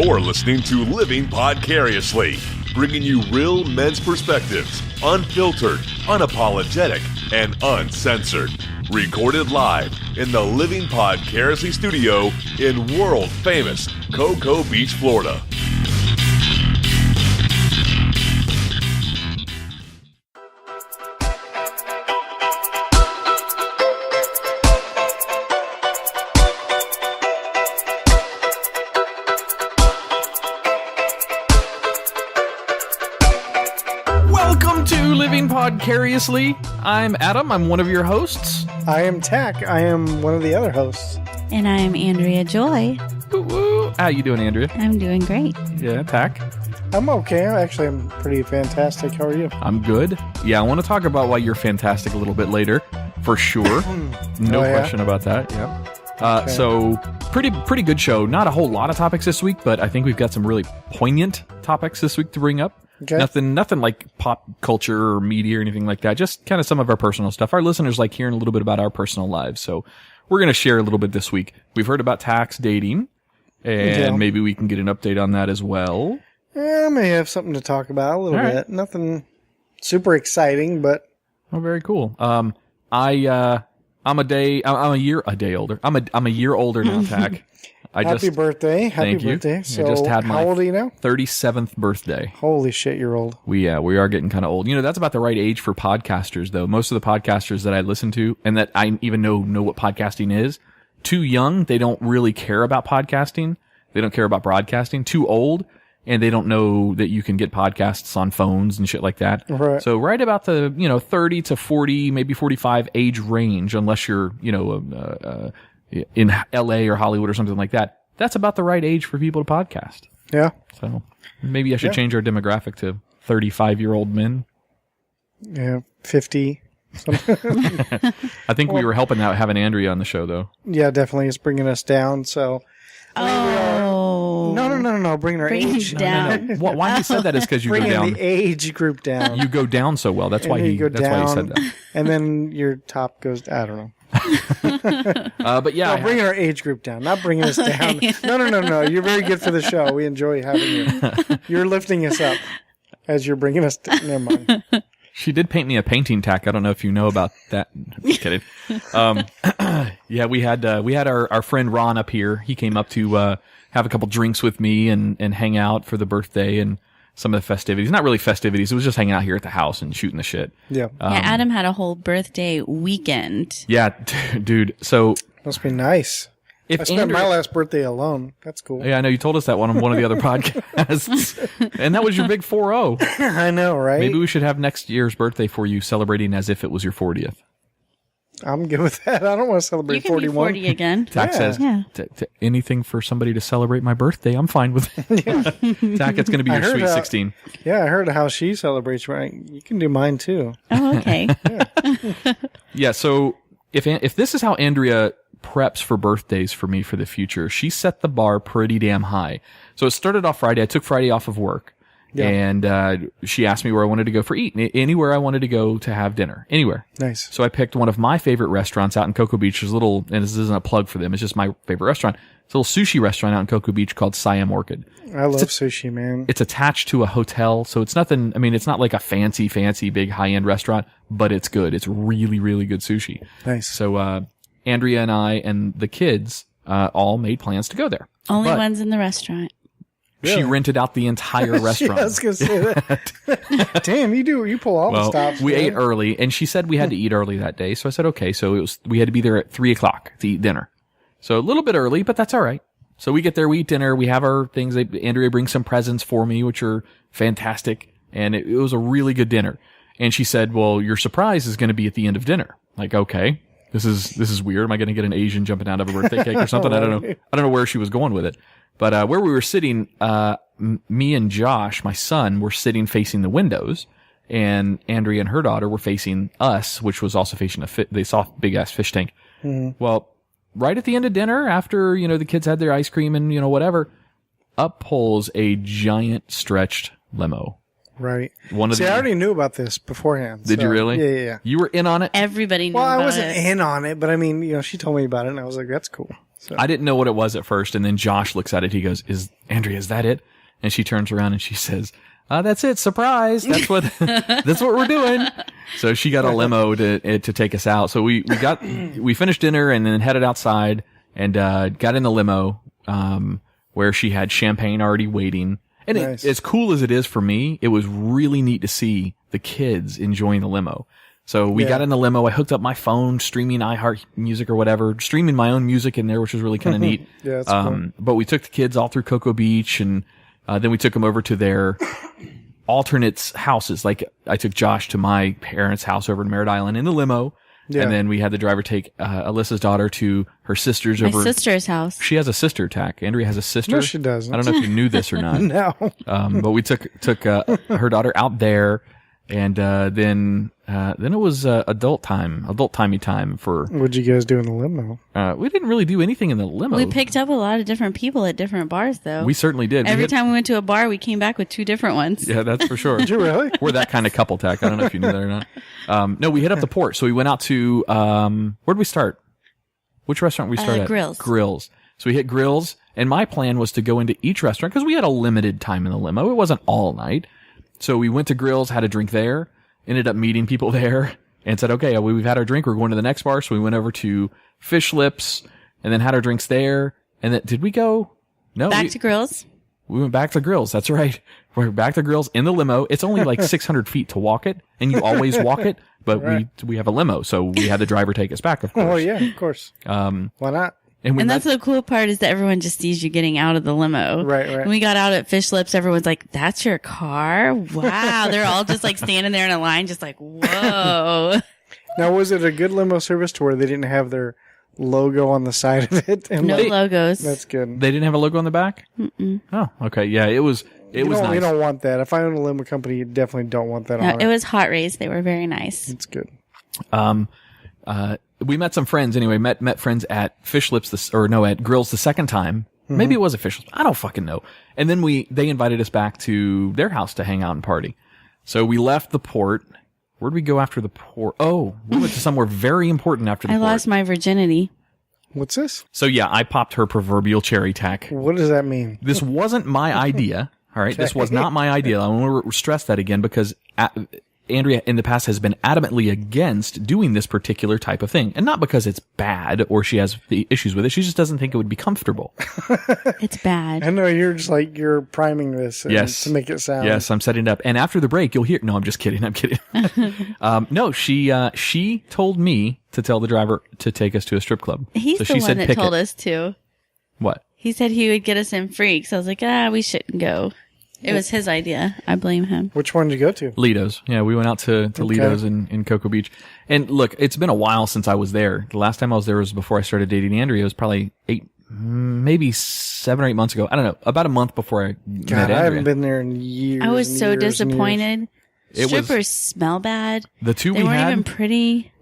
You're listening to Living Podcariously, bringing you real men's perspectives, unfiltered, unapologetic, and uncensored. Recorded live in the Living Podcariously studio in world-famous Cocoa Beach, Florida. Podcariously. I'm Adam. I'm one of your hosts. I am Tach. I am one of the other hosts. And I am Andrea Joy. Woo-woo. How you doing, Andrea? I'm doing great. Yeah, Tach? I'm okay. Actually, I'm pretty fantastic. How are you? I'm good. Yeah, I want to talk about why you're fantastic a little bit later, for sure. No question about that. Yeah. Okay. So, pretty good show. Not a whole lot of topics this week, but I think we've got some really poignant topics this week to bring up. Okay. Nothing like pop culture or media or anything like that. Just kind of some of our personal stuff. Our listeners like hearing a little bit about our personal lives, so we're going to share a little bit this week. We've heard about Tach's dating, and maybe we can get an update on that as well. Yeah, I may have something to talk about a little bit. Nothing super exciting, but very cool. I'm a year older. I'm a year older now, Tach. Happy birthday. Happy birthday. So, I just had my how old are you now? 37th birthday. Holy shit, you're old. We are getting kind of old. You know, that's about the right age for podcasters, though. Most of the podcasters that I listen to and that I even know what podcasting is, too young, they don't really care about podcasting. They don't care about broadcasting. Too old, and they don't know that you can get podcasts on phones and shit like that. Right. So right about the, 30 to 40, maybe 45 age range, unless you're, in LA or Hollywood or something like that, that's about the right age for people to podcast. Yeah. So maybe I should change our demographic to 35-year-old men. Yeah, 50. I think we were helping out having Andrea on the show, though. Yeah, definitely. It's bringing us down, so... No. Bringing our age down. No. Why he said that is because you go down. Bringing the age group down. You go down so well. That's why he said that. And then your top goes... I don't know. But yeah, no, bringing our age group down, not bringing us down. No. You're very good for the show. We enjoy having you. You're lifting us up as you're bringing us down. Never mind. She did paint me a painting, Tach. I don't know if you know about that. Just kidding. Yeah, we had our friend Ron up here. He came up to have a couple drinks with me and hang out for the birthday and some of the festivities. Not really festivities. It was just hanging out here at the house and shooting the shit. Yeah. Adam had a whole birthday weekend. Yeah, dude. So must be nice. I spent my last birthday alone. That's cool. Yeah, I know. You told us that on one of the other podcasts. And that was your big 4-0. I know, right? Maybe we should have next year's birthday for you celebrating as if it was your 40th. I'm good with that. I don't want to celebrate you can 41. Be 40 again. Tach says, anything for somebody to celebrate my birthday, I'm fine with it. Tach, it's going to be your sweet 16. Yeah, I heard how she celebrates, right? You can do mine too. Oh, okay. Yeah, so if this is how Andrea preps for birthdays for me for the future, she set the bar pretty damn high. So it started off Friday. I took Friday off of work. Yeah. And she asked me where I wanted to go for eat. Anywhere I wanted to go to have dinner. Anywhere. Nice. So I picked one of my favorite restaurants out in Cocoa Beach. There's a little, and this isn't a plug for them, it's just my favorite restaurant. It's a little sushi restaurant out in Cocoa Beach called Siam Orchid. I love sushi, man. It's attached to a hotel, so it's nothing, it's not like a fancy, big high-end restaurant, but it's good. It's really, really good sushi. Nice. So Andrea and I and the kids all made plans to go there. Only ones in the restaurant. Really? She rented out the entire restaurant. I was going to say that. Damn, you pull all the stops. We ate early, and she said we had to eat early that day. So I said, okay. So we had to be there at 3:00 to eat dinner. So a little bit early, but that's all right. So we get there, we eat dinner, we have our things. Andrea brings some presents for me, which are fantastic. And it was a really good dinner. And she said, well, your surprise is going to be at the end of dinner. Like, okay, this is weird. Am I going to get an Asian jumping out of a birthday cake or something? I don't know where she was going with it. But where we were sitting, me and Josh, my son, were sitting facing the windows, and Andrea and her daughter were facing us, which was also facing they saw a big ass fish tank. Mm-hmm. Well, right at the end of dinner, after the kids had their ice cream and whatever, up pulls a giant stretched limo. Right. I already knew about this beforehand. Did you really? Yeah. You were in on it? Everybody knew about it. Well, I wasn't in on it, but she told me about it, and I was like, that's cool. So. I didn't know what it was at first, and then Josh looks at it. He goes, Andrea, is that it? And she turns around and she says, that's it. Surprise. That's what we're doing. So she got a limo to take us out. So we finished dinner and then headed outside and, got in the limo, where she had champagne already waiting. And nice. As cool as it is for me, it was really neat to see the kids enjoying the limo. So we got in the limo. I hooked up my phone, streaming iHeart Music or whatever, streaming my own music in there, which was really kind of neat. Yeah, that's cool. But we took the kids all through Cocoa Beach and, then we took them over to their alternates houses. Like I took Josh to my parents' house over in Merritt Island in the limo. Yeah. And then we had the driver take Alyssa's daughter to her sister's My sister's house. She has a sister, Tach. Andrea has a sister. No, she doesn't. I don't know if you knew this or not. No. But we took her daughter out there, and then it was adult-timey time for. What'd you guys do in the limo? We didn't really do anything in the limo. We picked up a lot of different people at different bars, though. We certainly did. Every time we went to a bar, we came back with 2 different ones. Yeah, that's for sure. Did you really? We're that kind of couple, Tach. I don't know if you knew that or not. No, we hit up the port. So we went out to, where'd we start? Which restaurant we started at? Grills. Grills. So we hit Grills, and my plan was to go into each restaurant because we had a limited time in the limo. It wasn't all night. So we went to Grills, had a drink there, ended up meeting people there, and said, okay, we've had our drink. We're going to the next bar. So we went over to Fish Lips and then had our drinks there. And then, did we go? No. Back to Grills? We went back to Grills. That's right. We're back to Grills in the limo. It's only like 600 feet to walk it, and you always walk it, but right. we have a limo, so we had the driver take us back, of course. Oh, yeah, of course. Why not? And that's the cool part is that everyone just sees you getting out of the limo. Right. When we got out at Fish Lips, everyone's like, that's your car? Wow. They're all just like standing there in a line, just like, whoa. Now, was it a good limo service to where they didn't have their logo on the side of it? And No logos. That's good. They didn't have a logo on the back? Mm-mm. Oh, okay. Yeah, it was nice. You don't want that. If I own a limo company, you definitely don't want that on it. It was hot raised. They were very nice. It's good. We met some friends anyway, met friends at Fish Lips, at Grills the second time. Mm-hmm. Maybe it was at Fish Lips. I don't fucking know. And then they invited us back to their house to hang out and party. So we left the port. Where'd we go after the port? Oh, we went to somewhere very important after the port. I lost my virginity. What's this? So yeah, I popped her proverbial cherry, Tach. What does that mean? This wasn't my idea. All right. Okay. This was not my idea. I want to stress that again because Andrea in the past has been adamantly against doing this particular type of thing. And not because it's bad or she has the issues with it. She just doesn't think it would be comfortable. It's bad. I know you're priming this yes. to make it sound. Yes, I'm setting it up. And after the break, you'll hear, no, I'm just kidding. I'm kidding. No, she told me to tell the driver to take us to a strip club. He's so the she one said, that pick told it. us to. What? He said he would get us in freaks. I was like, we shouldn't go. It was his idea. I blame him. Which one did you go to? Lido's. Yeah, we went out to Lido's in Cocoa Beach. And look, it's been a while since I was there. The last time I was there was before I started dating Andrea. It was probably 7 or 8 months ago. I don't know. About a month before I met Andrea. I haven't been there in years. I was so disappointed. Strippers smell bad. The two they we weren't had, even pretty.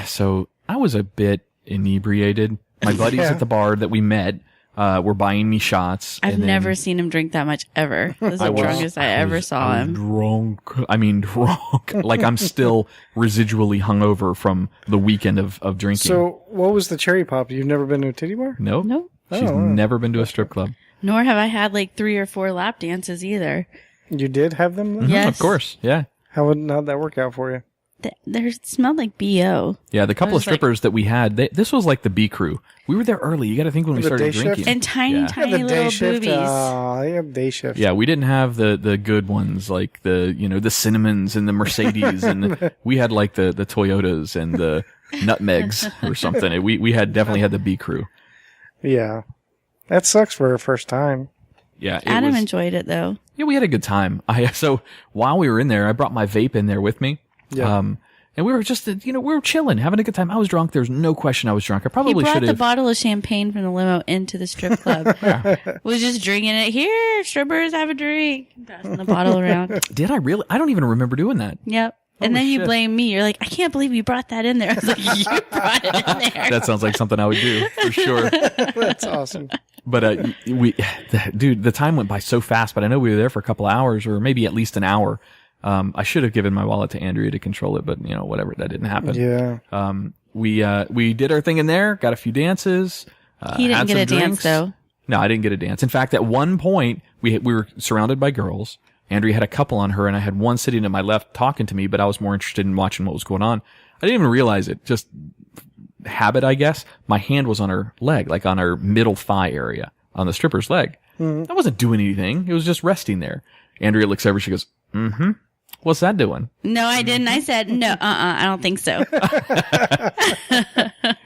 So I was a bit inebriated. My buddies at the bar that we met were buying me shots. I've never seen him drink that much ever. This is the drunkest I ever saw him. Drunk. Like I'm still residually hungover from the weekend of drinking. So what was the cherry pop? You've never been to a titty bar? Nope. Nope. She's never been to a strip club. Nor have I had like 3 or 4 lap dances either. You did have them? Mm-hmm, yes. Of course. Yeah. How'd that work out for you? They smelled like BO. Yeah, the couple of strippers that we had, this was like the B crew. We were there early. You got to think when we started drinking. And tiny little boobies. They have day shift. Yeah, we didn't have the good ones like the Cinnamons and the Mercedes, and we had like the Toyotas and the Nutmegs or something. We definitely had the B crew. Yeah, that sucks for her first time. Yeah, Adam enjoyed it though. Yeah, we had a good time. So while we were in there, I brought my vape in there with me. Yeah. And we were just, we were chilling, having a good time. I was drunk. There's no question I was drunk. I probably should have. He brought the bottle of champagne from the limo into the strip club. Was just drinking it. Here, strippers, have a drink. Passing the bottle around. Did I really? I don't even remember doing that. Yep. And then you blame me. You're like, I can't believe you brought that in there. I was like, you brought it in there. That sounds like something I would do, for sure. That's awesome. But dude, the time went by so fast, but I know we were there for a couple hours or maybe at least an hour. I should have given my wallet to Andrea to control it, but whatever, that didn't happen. Yeah. We did our thing in there, got a few dances. He didn't had get some a dance, drinks. though. No, I didn't get a dance. In fact, at one point, we were surrounded by girls. Andrea had a couple on her, and I had one sitting to my left talking to me, but I was more interested in watching what was going on. I didn't even realize it. Just habit, I guess. My hand was on her leg, like on her middle thigh area, on the stripper's leg. I wasn't doing anything. It was just resting there. Andrea looks over, she goes, what's that doing? No, I didn't. I said, no, I don't think so.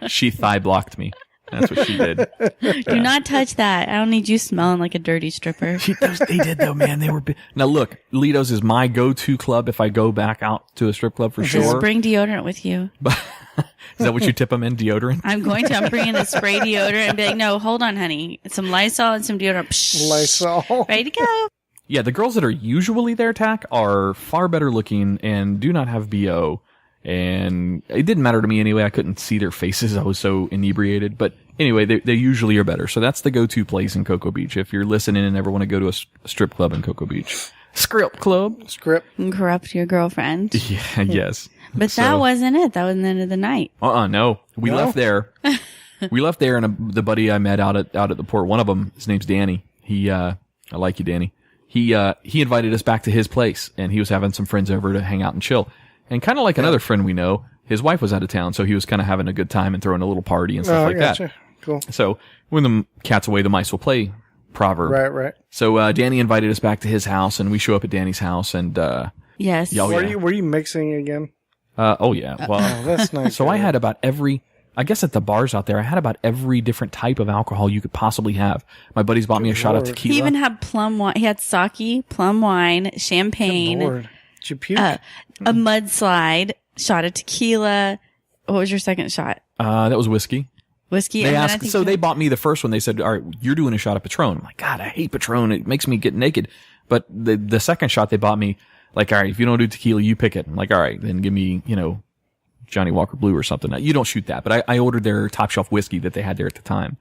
She thigh blocked me. That's what she did. Do not touch that. I don't need you smelling like a dirty stripper. They did though, man. They were now look, Lido's is my go-to club if I go back out to a strip club for sure. Just bring deodorant with you. Is that what you tip them in, deodorant? I'm going to. I'm bringing the spray deodorant and be like, no, hold on, honey. Some Lysol and some deodorant. Psh, Lysol. ready to go. Yeah, the girls that are usually there, Tach, are far better looking and do not have BO. And it didn't matter to me anyway. I couldn't see their faces. I was so inebriated. But anyway, they usually are better. So that's the go-to place in Cocoa Beach. If you're listening and ever want to go to a strip club in Cocoa Beach. Script club. Script. And corrupt your girlfriend. Yeah, yes. But that wasn't it. That was the end of the night. No. We left there. We left there, and the buddy I met out at the port, one of them, his name's Danny. I like you, Danny. He invited us back to his place, and he was having some friends over to hang out and chill. And kind of like another friend we know, his wife was out of town, so he was kind of having a good time and throwing a little party and stuff like gotcha. that. Cool. So when the cat's away, the mice will play proverb. Right. So Danny invited us back to his house, and we show up at Danny's house, and Yes. Yeah, Were you mixing again? oh yeah, well, Oh, that's nice. so I had about I guess at the bars out there, I had about every different type of alcohol you could possibly have. My buddies bought me a shot of Lord. tequila. He even had plum wine. He had sake, plum wine, champagne, Lord. Did you puke? a mudslide, shot of tequila. What was your second shot? That was whiskey. Whiskey. They and then I asked, think so they bought me the first one. They said, all right, you're doing a shot of Patron. I'm like, God, I hate Patron. It makes me get naked. But the second shot they bought me, like, all right, if you don't do tequila, you pick it. I'm like, all right, then give me, Johnny Walker Blue or something. You don't shoot that. But I ordered their top shelf whiskey that they had there at the time.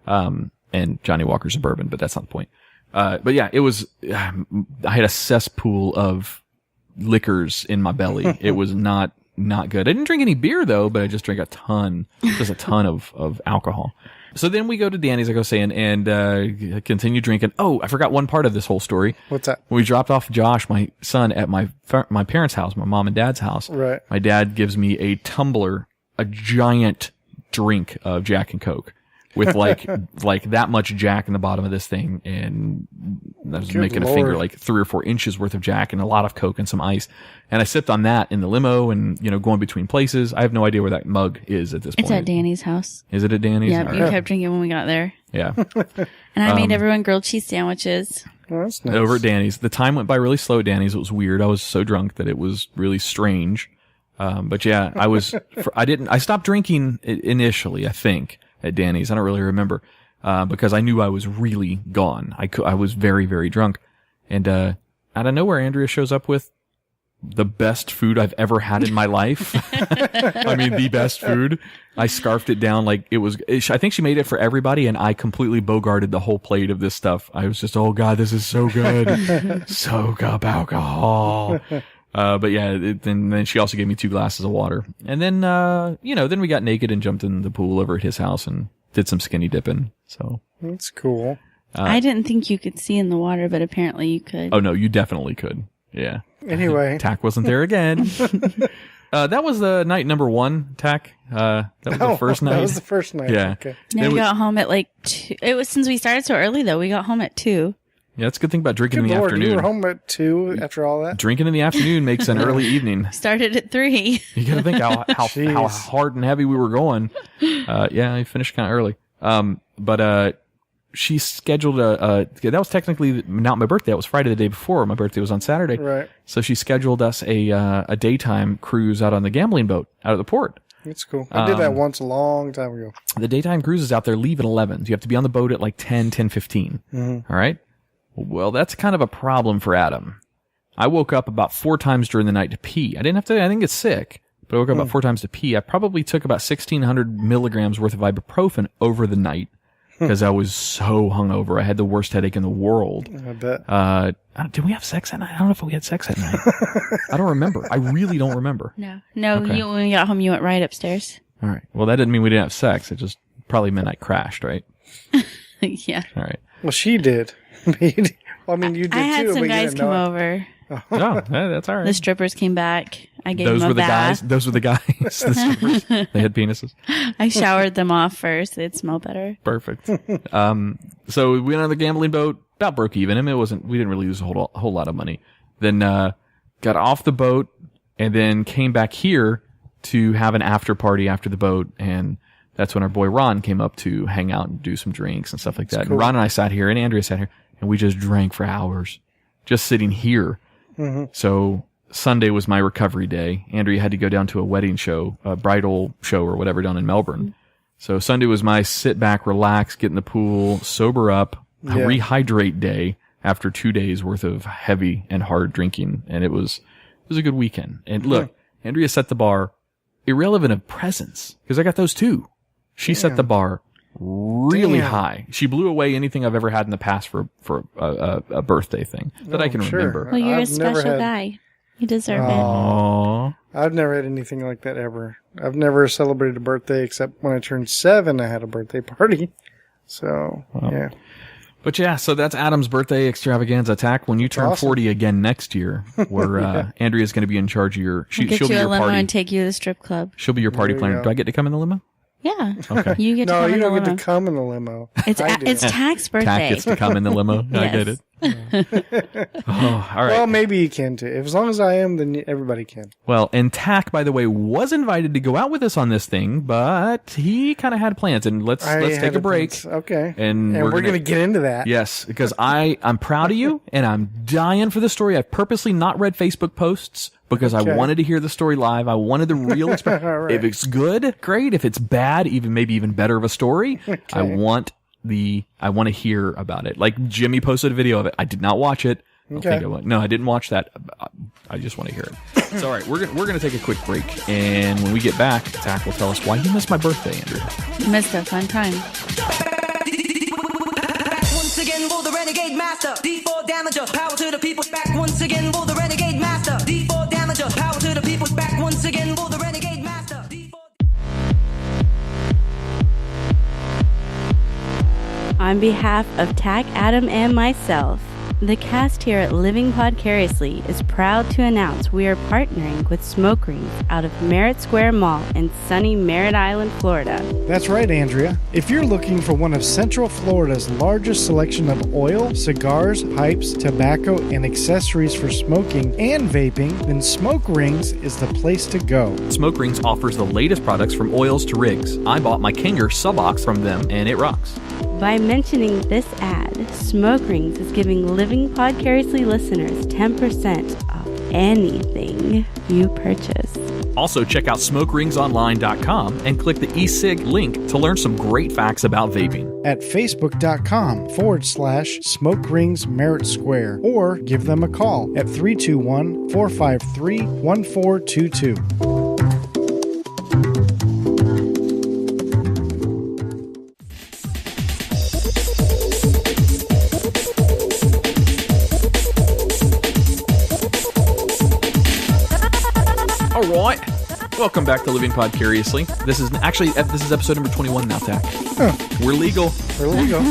And Johnny Walker's a bourbon, but that's not the point. But yeah, it was, I had a cesspool of liquors in my belly. It was not good. I didn't drink any beer though, but I just drank a ton of alcohol. So then we go to Danny's, like I was saying, and continue drinking. Oh, I forgot one part of this whole story. What's that? When we dropped off Josh, my son, at my parents' house, my mom and dad's house. Right. My dad gives me a tumbler, a giant drink of Jack and Coke with like that much Jack in the bottom of this thing, and I was making Lord. a finger like 3 or 4 inches worth of Jack and a lot of Coke and some ice. And I sipped on that in the limo and, going between places. I have no idea where that mug is at this point. It's at Danny's house. Is it at Danny's? Yeah, All you right. kept drinking when we got there. Yeah. And I made everyone grilled cheese sandwiches. Oh, that's nice. Over at Danny's. The time went by really slow at Danny's. It was weird. I was so drunk that it was really strange. But yeah, I stopped drinking initially, I think, at Danny's. I don't really remember. Because I knew I was really gone. I was very, very drunk. And, out of nowhere, Andrea shows up with the best food I've ever had in my life. I mean, the best food. I scarfed it down like it was, I think she made it for everybody, and I completely bogarted the whole plate of this stuff. I was just, oh God, this is so good. Soak up alcohol. But yeah, then she also gave me 2 glasses of water. And then, then we got naked and jumped in the pool over at his house and did some skinny dipping. So That's cool. I didn't think you could see in the water, but apparently you could. oh no, you definitely could. Yeah. Anyway. Tach wasn't there again. That was the night number 1, Tach. That was the first night. That was the first night. Yeah. Okay. No, we got home at like 2. It was since we started so early though. We got home at 2. Yeah, that's a good thing about drinking Good in the Lord, afternoon. you were home at 2 after all that? Drinking in the afternoon makes an early evening. Started at 3. You gotta think how Jeez. hard and heavy we were going. Yeah, I finished kind of early. But she scheduled that was technically not my birthday. It was Friday the day before. My birthday was on Saturday. Right. So she scheduled us a daytime cruise out on the gambling boat out of the port. That's cool. I did that once a long time ago. The daytime cruises out there leave at 11. So you have to be on the boat at like 10:15. All right. Well, that's kind of a problem for Adam. I woke up about 4 times during the night to pee. I didn't get sick, but I woke up about 4 times to pee. I probably took about 1,600 milligrams worth of ibuprofen over the night because I was so hungover. I had the worst headache in the world. I bet. Did we have sex that night? I don't know if we had sex that night. I don't remember. I really don't remember. No. Okay. When we got home, you went right upstairs. All right. Well, that didn't mean we didn't have sex. It just probably meant I crashed, right? Yeah. All right. Well, she did. Well, I mean, you did I had too. some but guys come over. No, that's all right. The strippers came back. I gave Those them were a the bath. guys. Those were the guys. The strippers. They had penises. I showered them off first. They'd smell better. Perfect. So we went on the gambling boat. About broke even. I mean, we didn't really lose a whole lot of money. Then got off the boat and then came back here to have an after party after the boat, and that's when our boy Ron came up to hang out and do some drinks and stuff like that. Cool. And Ron and I sat here, and Andrea sat here, and we just drank for hours, just sitting here. Mm-hmm. So Sunday was my recovery day. Andrea had to go down to a wedding show, a bridal show or whatever down in Melbourne. Mm-hmm. So Sunday was my sit back, relax, get in the pool, sober up, rehydrate day after 2 days worth of heavy and hard drinking. And it was a good weekend. And look, Andrea set the bar irrelevant of presents, because I got those too. She set the bar really high. She blew away anything I've ever had in the past for a birthday thing that I can remember. Well, you're a special guy. You deserve it. I've never had anything like that ever. I've never celebrated a birthday except when I turned 7, I had a birthday party. So, yeah. But yeah, so that's Adam's birthday extravaganza attack. When you turn 40 again next year, where Andrea's going to be in charge of your, she'll get be you a your limo party. And take you to the strip club. She'll be your party planner. Go. Do I get to come in the limo? Yeah. Okay. You get to come in the limo. No, you don't get to come in the limo. It's Tach's birthday. Tach gets to come in the limo. Yes. I get it. Oh, all right. Well, maybe you can too. If as long as I am, then everybody can. Well, and Tach, by the way, was invited to go out with us on this thing, but he kind of had plans. And let's take a break. Okay. And we're going to get into that. Yes, because I'm proud of you, and I'm dying for the story. I've purposely not read Facebook posts because I wanted to hear the story live. I wanted the real experience. Right. If it's good, great. If it's bad, maybe even better of a story. Okay. I want to hear about it. Like Jimmy posted a video of it. I did not watch it. I didn't watch that. I just want to hear it. So, all right, we're gonna take a quick break, and when we get back, Tach will tell us why you missed my birthday, Andrea. You missed a fun time. Once again, will the renegade master D4 damager, power to the people's back. Once again, will the renegade master D4 damager, power to the people's back. Once again, will the renegade master D4. On behalf of Tach, Adam, and myself, the cast here at Living Podcariously is proud to announce we are partnering with Smoke Rings out of Merritt Square Mall in sunny Merritt Island, Florida. That's right, Andrea. If you're looking for one of Central Florida's largest selection of oil, cigars, pipes, tobacco, and accessories for smoking and vaping, then Smoke Rings is the place to go. Smoke Rings offers the latest products from oils to rigs. I bought my Kinger sub-ox from them, and it rocks. By mentioning this ad, Smoke Rings is giving Living Podcariously listeners 10% off anything you purchase. Also, check out smokeringsonline.com and click the e-cig link to learn some great facts about vaping. At facebook.com/Smoke Rings Merritt Square, or give them a call at 321-453-1422. All right. Welcome back to Living Podcariously. This is episode number 21 now, Tach. Huh. We're legal. We're legal.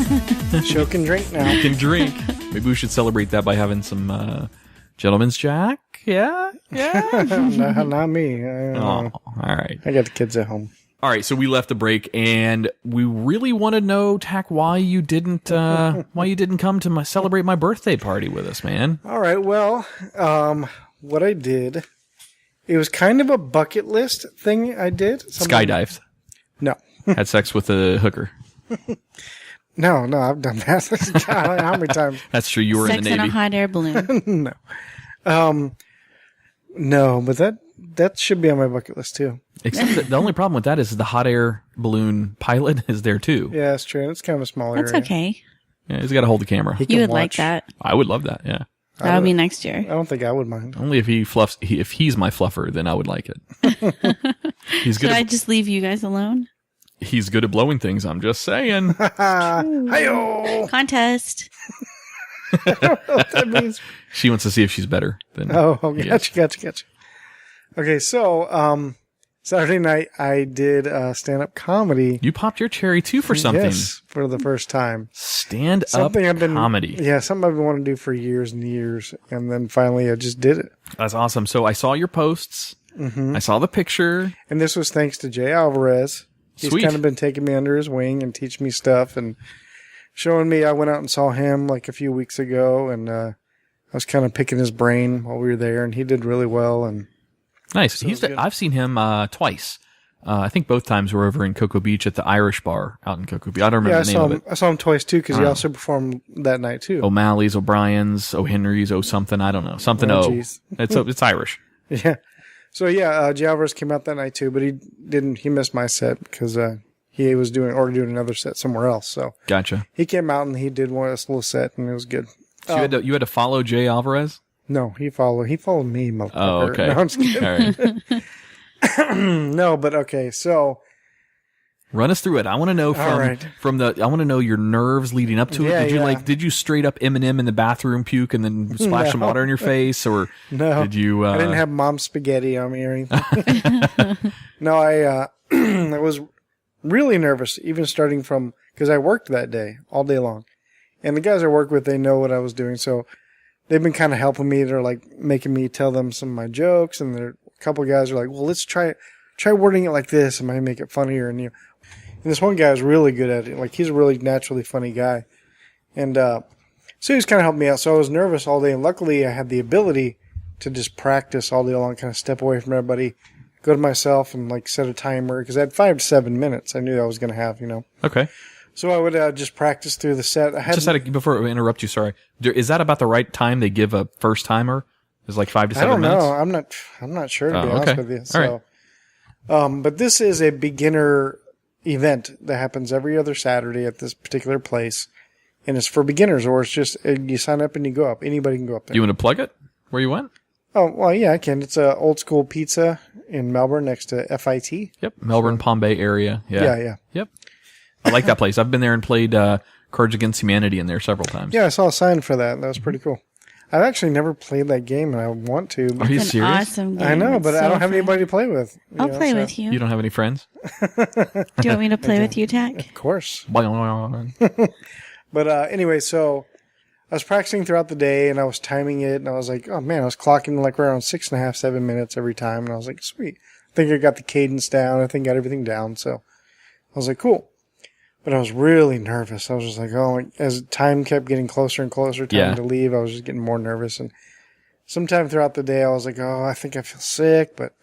Show can drink now. You can drink. Maybe we should celebrate that by having some gentleman's jack. Yeah? Yeah? No, not me. All right. I got the kids at home. All right, so we left the break, and we really want to know, Tach, why you didn't come to celebrate my birthday party with us, man. All right, well, what I did, it was kind of a bucket list thing I did. Skydived. No. Had sex with a hooker. No, I've done that. God, how many times? That's true. You were in the Navy. Sex in a hot air balloon. No. No, but that should be on my bucket list too. Except that the only problem with that is the hot air balloon pilot is there too. Yeah, that's true. It's kind of a small area. That's okay. Yeah, he's got to hold the camera. You would like that. I would love that. Yeah. That'll be next year. I don't think I would mind. Only if if he's my fluffer, then I would like it. He's good. Should I just leave you guys alone? He's good at blowing things. I'm just saying. Hi-yo! Contest. I don't know what that means. She wants to see if she's better than. Oh, gotcha. Okay, so Saturday night, I did stand-up comedy. You popped your cherry too for something. Yes, for the first time. Stand-up comedy. Yeah, something I've been wanting to do for years and years, and then finally I just did it. That's awesome. So I saw your posts. Mm-hmm. I saw the picture. And this was thanks to Jay Alvarez. He's Sweet. kind of been taking me under his wing and teaching me stuff and showing me. I went out and saw him like a few weeks ago, and I was kind of picking his brain while we were there, and he did really well. And nice. So I've seen him twice. I think both times were over in Cocoa Beach at the Irish Bar out in Cocoa Beach. I don't remember the name of it. I saw him twice too because he also performed that night too. O'Malley's, O'Brien's, O'Henry's, something. I don't know. Something O. Geez. It's Irish. Yeah. So yeah, Jay Alvarez came out that night too, but he missed my set because he was doing another set somewhere else. So Gotcha. he came out and he did one little set and it was good. So you had to follow Jay Alvarez? No, he followed me, motherfucker. Oh, okay. No, I'm just kidding. All right. No, but okay, so run us through it. I want to know I want to know your nerves leading up to it. Did you straight up Eminem in the bathroom puke and then splash some water in your face, or no? Did you? I didn't have mom's spaghetti on me or anything. No, I was really nervous, even starting from because I worked that day all day long, and the guys I work with, they know what I was doing, so they've been kind of helping me. They're like making me tell them some of my jokes, and a couple of guys are like, "Well, let's try wording it like this, and might make it funnier." And and this one guy is really good at it. Like, he's a really naturally funny guy. And so he was kind of helping me out. So I was nervous all day. And luckily, I had the ability to just practice all day long, kind of step away from everybody, go to myself and, like, set a timer. Because I had 5 to 7 minutes I knew I was going to have, Okay. So I would just practice through the set. Before I interrupt you, sorry. Is that about the right time they give a first-timer? Is like 5 to 7 minutes? I don't know. I'm not sure, to be honest with you. So, all right. But this is a beginner event that happens every other Saturday at this particular place, and it's for beginners, or it's just you sign up and you go up. Anybody can go up there. You want to plug it? Where you went? Oh, well, yeah, I can. It's a old school pizza in Melbourne next to FIT. Yep, Melbourne, Palm Bay area. Yeah. Yep. I like that place. I've been there and played Cards Against Humanity in there several times. Yeah, I saw a sign for that. That was pretty cool. I've actually never played that game, and I want to. Are you It's an serious? awesome game. I know, It's but I so don't have fun. anybody to play with. I'll play with you. You don't have any friends? Do you want me to play with you, Tach? Of course. Okay. But anyway, so I was practicing throughout the day, and I was timing it, and I was like, oh, man, I was clocking like around 6.5, 7 minutes every time, and I was like, sweet. I think I got the cadence down. I think I got everything down, so I was like, cool. But I was really nervous. I was just like, oh, as time kept getting closer and closer, time to leave, I was just getting more nervous. And sometime throughout the day, I was like, oh, I think I feel sick, but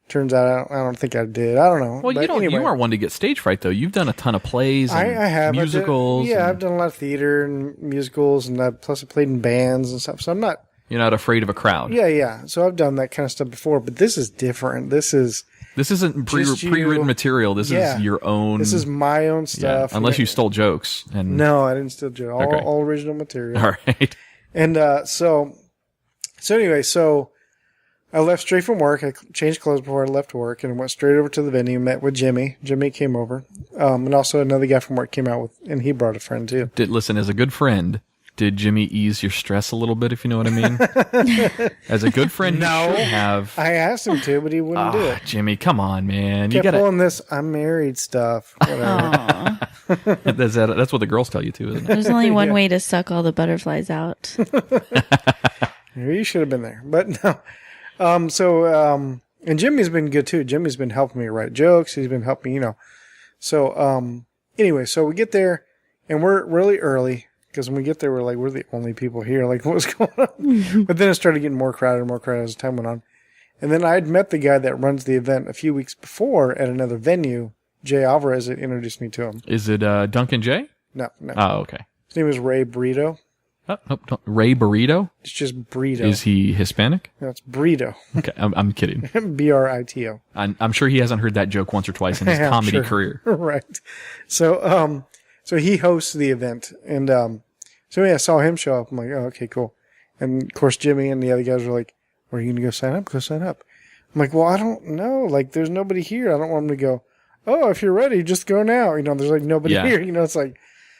turns out I don't think I did. I don't know. Well, but you aren't one to get stage fright, though. You've done a ton of plays and I have. musicals. I've done a lot of theater and musicals, and plus I played in bands and stuff, so I'm not... You're not afraid of a crowd. Yeah. So I've done that kind of stuff before, but this is different. This isn't pre-written material. This is your own. This is my own stuff. Unless you stole jokes. And no, I didn't steal jokes. All original material. All right. And so anyway, I left straight from work. I changed clothes before I left work and went straight over to the venue. Met with Jimmy. Jimmy came over, and also another guy from work came out and he brought a friend too. Listen, as a good friend, did Jimmy ease your stress a little bit, if you know what I mean? As a good friend, no. You should have. I asked him to, but he wouldn't do it. Jimmy, come on, man. Kept pulling this I'm married stuff. Whatever. That's what the girls tell you, too, isn't it? There's only one way to suck all the butterflies out. You should have been there. But no. And Jimmy's been good, too. Jimmy's been helping me write jokes. He's been helping me, So, anyway, so we get there, and we're really early. Because when we get there, we're the only people here. Like, what's going on? But then it started getting more crowded as time went on. And then I'd met the guy that runs the event a few weeks before at another venue. Jay Alvarez had introduced me to him. Is it Duncan J? No. Oh, okay. His name was Ray Burrito. Oh, no, Ray Burrito? It's just Burrito. Is he Hispanic? No, it's Burrito. Okay, I'm kidding. Brito. I'm sure he hasn't heard that joke once or twice in his comedy career. Right. So he hosts the event, and I saw him show up. I'm like, oh, okay, cool. And of course, Jimmy and the other guys were like, "Where are you gonna go sign up? Go sign up." I'm like, well, I don't know. Like, there's nobody here. I don't want them to go. Oh, if you're ready, just go now. There's like nobody here. It's like.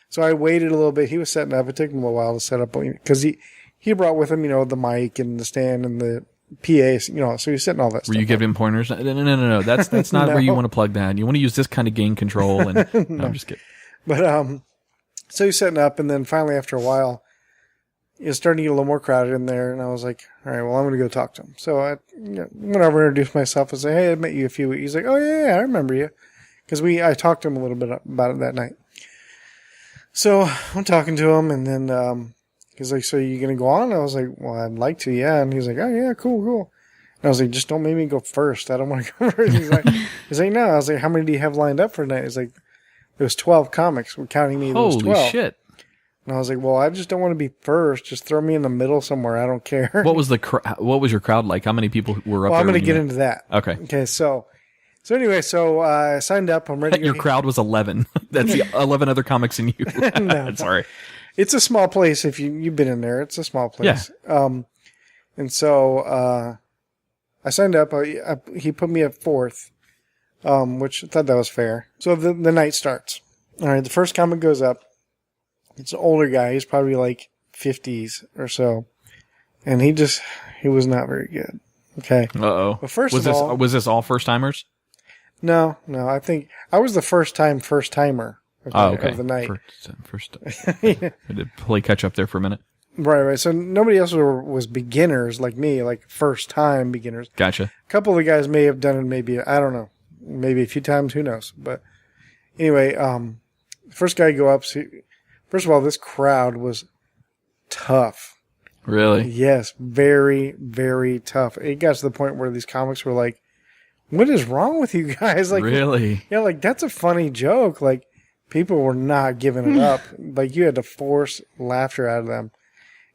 So I waited a little bit. He was setting up. It took him a while to set up because he brought with him, the mic and the stand and the PAs, so he's setting all that stuff. Were you giving him pointers? No. That's not No. where you want to plug that. You want to use this kind of gain control. And no, I'm just kidding. But so he's setting up, and then finally after a while, it was starting to get a little more crowded in there, and I was like, all right, well, I'm going to go talk to him. So I went over and introduced myself and said, hey, I met you a few weeks. He's like, oh, yeah, I remember you. Because I talked to him a little bit about it that night. So I'm talking to him, and then he's like, so you going to go on? I was like, well, I'd like to, yeah. And he's like, oh, yeah, cool. And I was like, just don't make me go first. I don't want to go first. He's like, no. I was like, how many do you have lined up for tonight? He's like, there was 12 comics. We're counting me. There was 12. Holy shit. And I was like, well, I just don't want to be first. Just throw me in the middle somewhere. I don't care. What was your crowd like? How many people were up there? Well, I'm going to get into that. Okay. So anyway, I signed up. I'm ready. Your crowd was 11. That's the 11 other comics in you. No. Sorry. It's a small place. If you've been in there, it's a small place. Yeah. And so I signed up. He put me at 4th, which I thought that was fair. So the night starts. All right. The first comic goes up. It's an older guy. He's probably like 50s or so. And he was not very good. Okay. Uh-oh. But first was this all first timers? No. I think I was the first timer okay. of the night. First I did play catch up there for a minute. Right. So nobody else was beginners like me, like first time beginners. Gotcha. A couple of the guys may have done it maybe, I don't know, maybe a few times, who knows. But anyway, the first guy to go up, first of all, this crowd was tough. Really? Yes, very, very tough. It got to the point where these comics were like, what is wrong with you guys? Like, really? Yeah, like that's a funny joke. Like, people were not giving it up. Like, you had to force laughter out of them.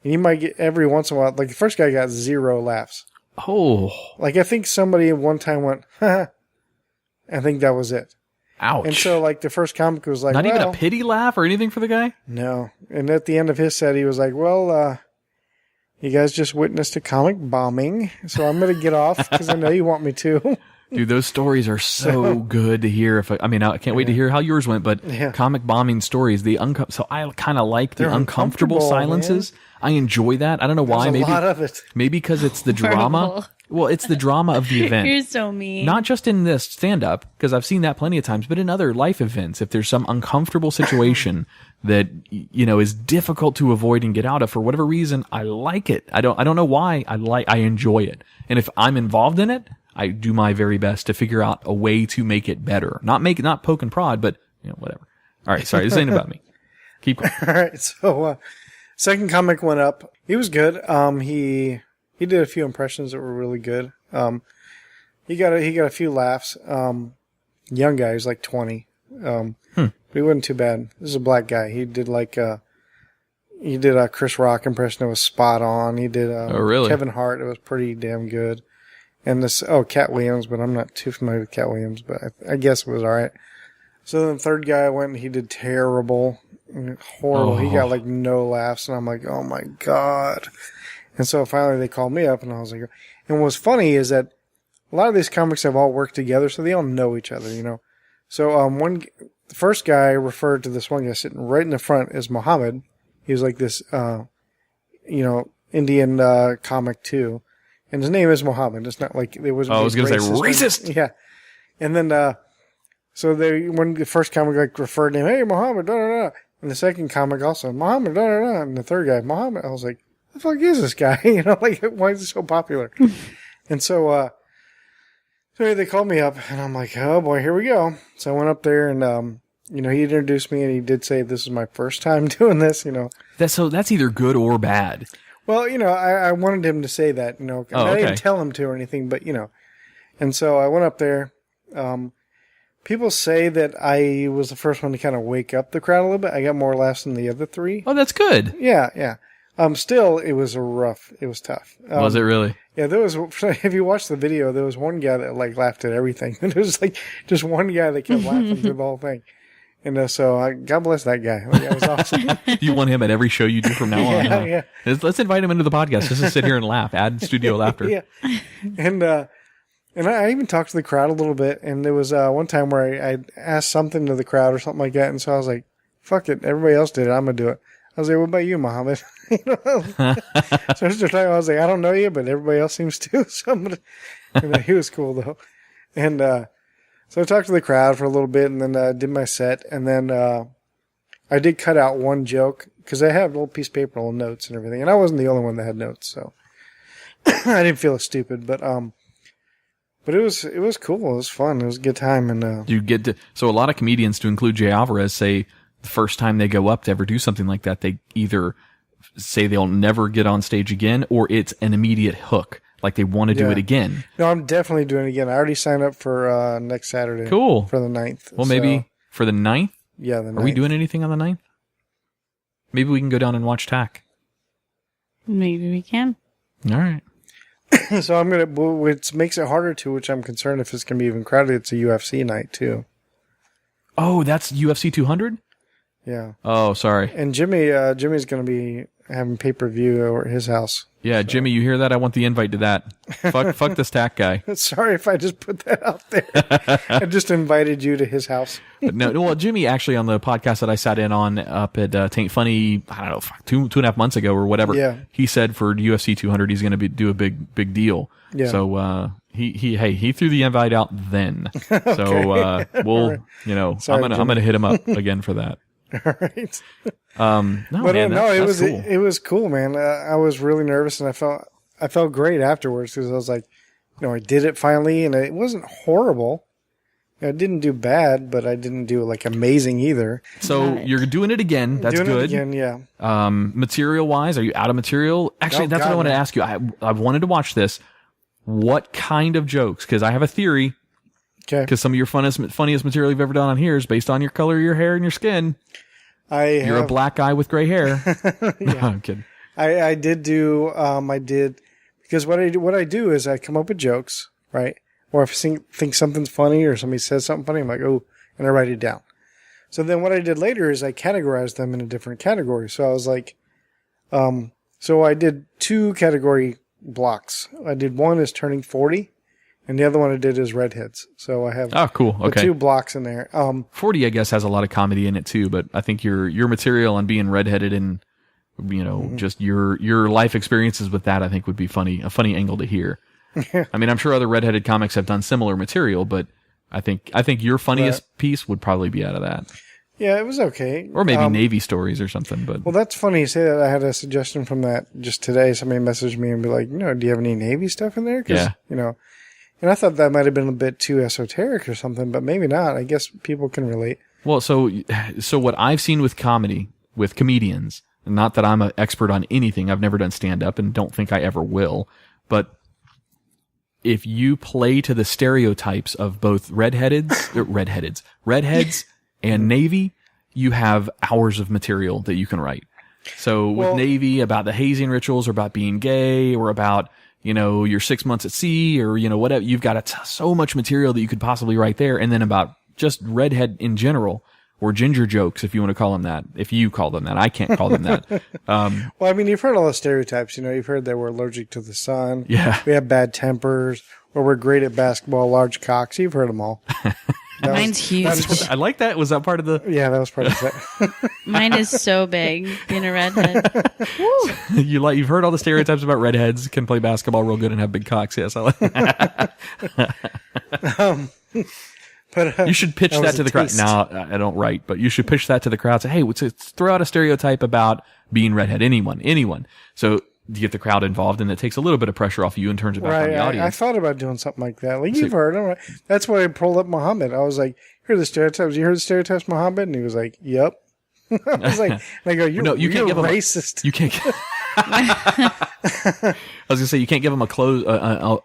And you might get every once in a while, like the first guy got 0 laughs. Oh. Like, I think somebody at one time went, ha. I think that was it. Ouch. And so, like, the first comic was like, not even a pity laugh or anything for the guy? No. And at the end of his set, he was like, well, you guys just witnessed a comic bombing, so I'm going to get off because I know you want me to. Dude, those stories are so good to hear. I can't wait to hear how yours went, but comic bombing stories, so I kind of like the uncomfortable silences. Man. I enjoy that. I don't know why. There's a lot of it. Maybe because it's the drama. Well, it's the drama of the event. You're so mean. Not just in this stand-up, because I've seen that plenty of times, but in other life events, if there's some uncomfortable situation that, is difficult to avoid and get out of for whatever reason, I like it. I don't know why. I enjoy it. And if I'm involved in it, I do my very best to figure out a way to make it better. Not poke and prod, but whatever. All right, sorry, this ain't about me. Keep going. All right, so second comic went up. He was good. He did a few impressions that were really good. He got a few laughs. Young guy, he was like 20. But he wasn't too bad. This is a black guy. He did a Chris Rock impression that was spot on. He did really? Kevin Hart. It was pretty damn good. And Cat Williams, but I'm not too familiar with Cat Williams, but I guess it was all right. So then the third guy went and he did terrible. Horrible. Oh. He got like no laughs, and I'm like, oh my God. And so finally they called me up, and I was like, and what's funny is that a lot of these comics have all worked together, so they all know each other, So the first guy referred to this one guy sitting right in the front as Muhammad. He was like this, Indian comic too. And his name is Muhammad. It's not like it was. I was going to say racist. Yeah. And then, when the first comic referred to him, hey, Muhammad, da da da. And the second comic also, Muhammad, da da da. And the third guy, Muhammad. I was like, the fuck is this guy? Why is he so popular? And so they called me up, and I'm like, oh boy, here we go. So I went up there, and he introduced me, and he did say this is my first time doing this. That's either good or bad. Well, I wanted him to say that. I didn't tell him to or anything, but and so I went up there. People say that I was the first one to kind of wake up the crowd a little bit. I got more laughs than the other 3. Oh, that's good. Yeah. Still, it was it was tough. Was it really? Yeah, if you watch the video, there was one guy that laughed at everything. There was just one guy that kept laughing through the whole thing. And so God bless that guy. That was awesome. You want him at every show you do from now on. Huh? Yeah. Let's invite him into the podcast just to sit here and laugh, add studio laughter. Yeah. And I even talked to the crowd a little bit. And there was one time where I asked something to the crowd or something like that. And so I was like, fuck it. Everybody else did it. I'm going to do it. I was like, what about you, Muhammad? So I started talking, I was like, I don't know you, but everybody else seems to. So I'm gonna, and he was cool though. And so I talked to the crowd for a little bit and then did my set. And then I did cut out one joke because I have a little piece of paper, little notes and everything. And I wasn't the only one that had notes, so I didn't feel stupid. But it was cool. It was fun. It was a good time. And you get to, so a lot of comedians, to include Jay Alvarez, say the first time they go up to ever do something like that, they either say they'll never get on stage again, or it's an immediate hook. Like they want to do it again. No, I'm definitely doing it again. I already signed up for next Saturday. Cool. For the 9th. Well, maybe for the 9th? Yeah, the 9th. Are we doing anything on the 9th? Maybe we can go down and watch Tach. Maybe we can. All right. So I'm going to, which makes it harder to, which I'm concerned if it's going to be even crowded, it's a UFC night too. Oh, that's UFC 200? Yeah. Oh, sorry. And Jimmy's going to be having pay-per-view over at his house. Yeah, so. Jimmy, you hear that? I want the invite to that. Fuck this Tach guy. Sorry if I just put that out there. I just invited you to his house. But no, well, Jimmy actually on the podcast that I sat in on up at Taint Funny, I don't know, two and a half months ago or whatever. Yeah. He said for UFC 200 he's going to do a big deal. Yeah. So he threw the invite out then. Okay. So we'll right. Sorry, I'm gonna hit him up again for that. All right. It was cool, man. I was really nervous and I felt great afterwards because I was like, I did it finally and it wasn't horrible. I didn't do bad, but I didn't do like amazing either. So you're doing it again. That's doing good. It again, yeah. Material wise, are you out of material? Actually, that's what I wanted to ask you. I wanted to watch this. What kind of jokes? Because I have a theory. Okay. Because some of your funniest material you've ever done on here is based on your color of your hair and your skin. You're a black guy with gray hair. No, I'm kidding. I did do, because what I do is I come up with jokes, right? Or if I think something's funny or somebody says something funny, I'm like, oh, and I write it down. So then what I did later is I categorized them in a different category. So I was like, so I did 2 category blocks. I did one is turning 40. And the other one I did is redheads. So I have cool. Okay. 2 blocks in there. 40, I guess, has a lot of comedy in it too, but I think your material on being redheaded and just your life experiences with that, I think would be a funny angle to hear. I mean, I'm sure other redheaded comics have done similar material, but I think your funniest piece would probably be out of that. Yeah, it was okay. Or maybe Navy stories or something. But well, that's funny you say that. I had a suggestion from that just today. Somebody messaged me and be like, do you have any Navy stuff in there? Yeah. And I thought that might have been a bit too esoteric or something, but maybe not. I guess people can relate. Well, so what I've seen with comedy, with comedians, not that I'm an expert on anything. I've never done stand-up and don't think I ever will. But if you play to the stereotypes of both redheads and Navy, you have hours of material that you can write. So with Navy, about the hazing rituals or about being gay or about your 6 months at sea or, whatever. You've got so much material that you could possibly write there. And then about just redhead in general or ginger jokes, if you want to call them that. If you call them that, I can't call them that. Well, I mean, you've heard all the stereotypes. You've heard that we're allergic to the sun. Yeah. We have bad tempers or we're great at basketball, large cocks. You've heard them all. Mine's huge. I like that. Was that part of the... Yeah, that was part of it. Mine is so big, being a redhead. You've heard all the stereotypes about redheads, can play basketball real good and have big cocks. Yes, I like but you should pitch that to the crowd. No, I don't write, but you should pitch that to the crowd. Say, hey, let's throw out a stereotype about being redhead. Anyone. So you get the crowd involved, and it takes a little bit of pressure off you and turns it back on the audience. I thought about doing something like that. Like you've heard them. Right? That's why I pulled up Muhammad. I was like, here are the stereotypes. You heard the stereotypes, Muhammad? And he was like, yep. I was like, and I go, you're racist. You can't. I was gonna say you can't give them a close.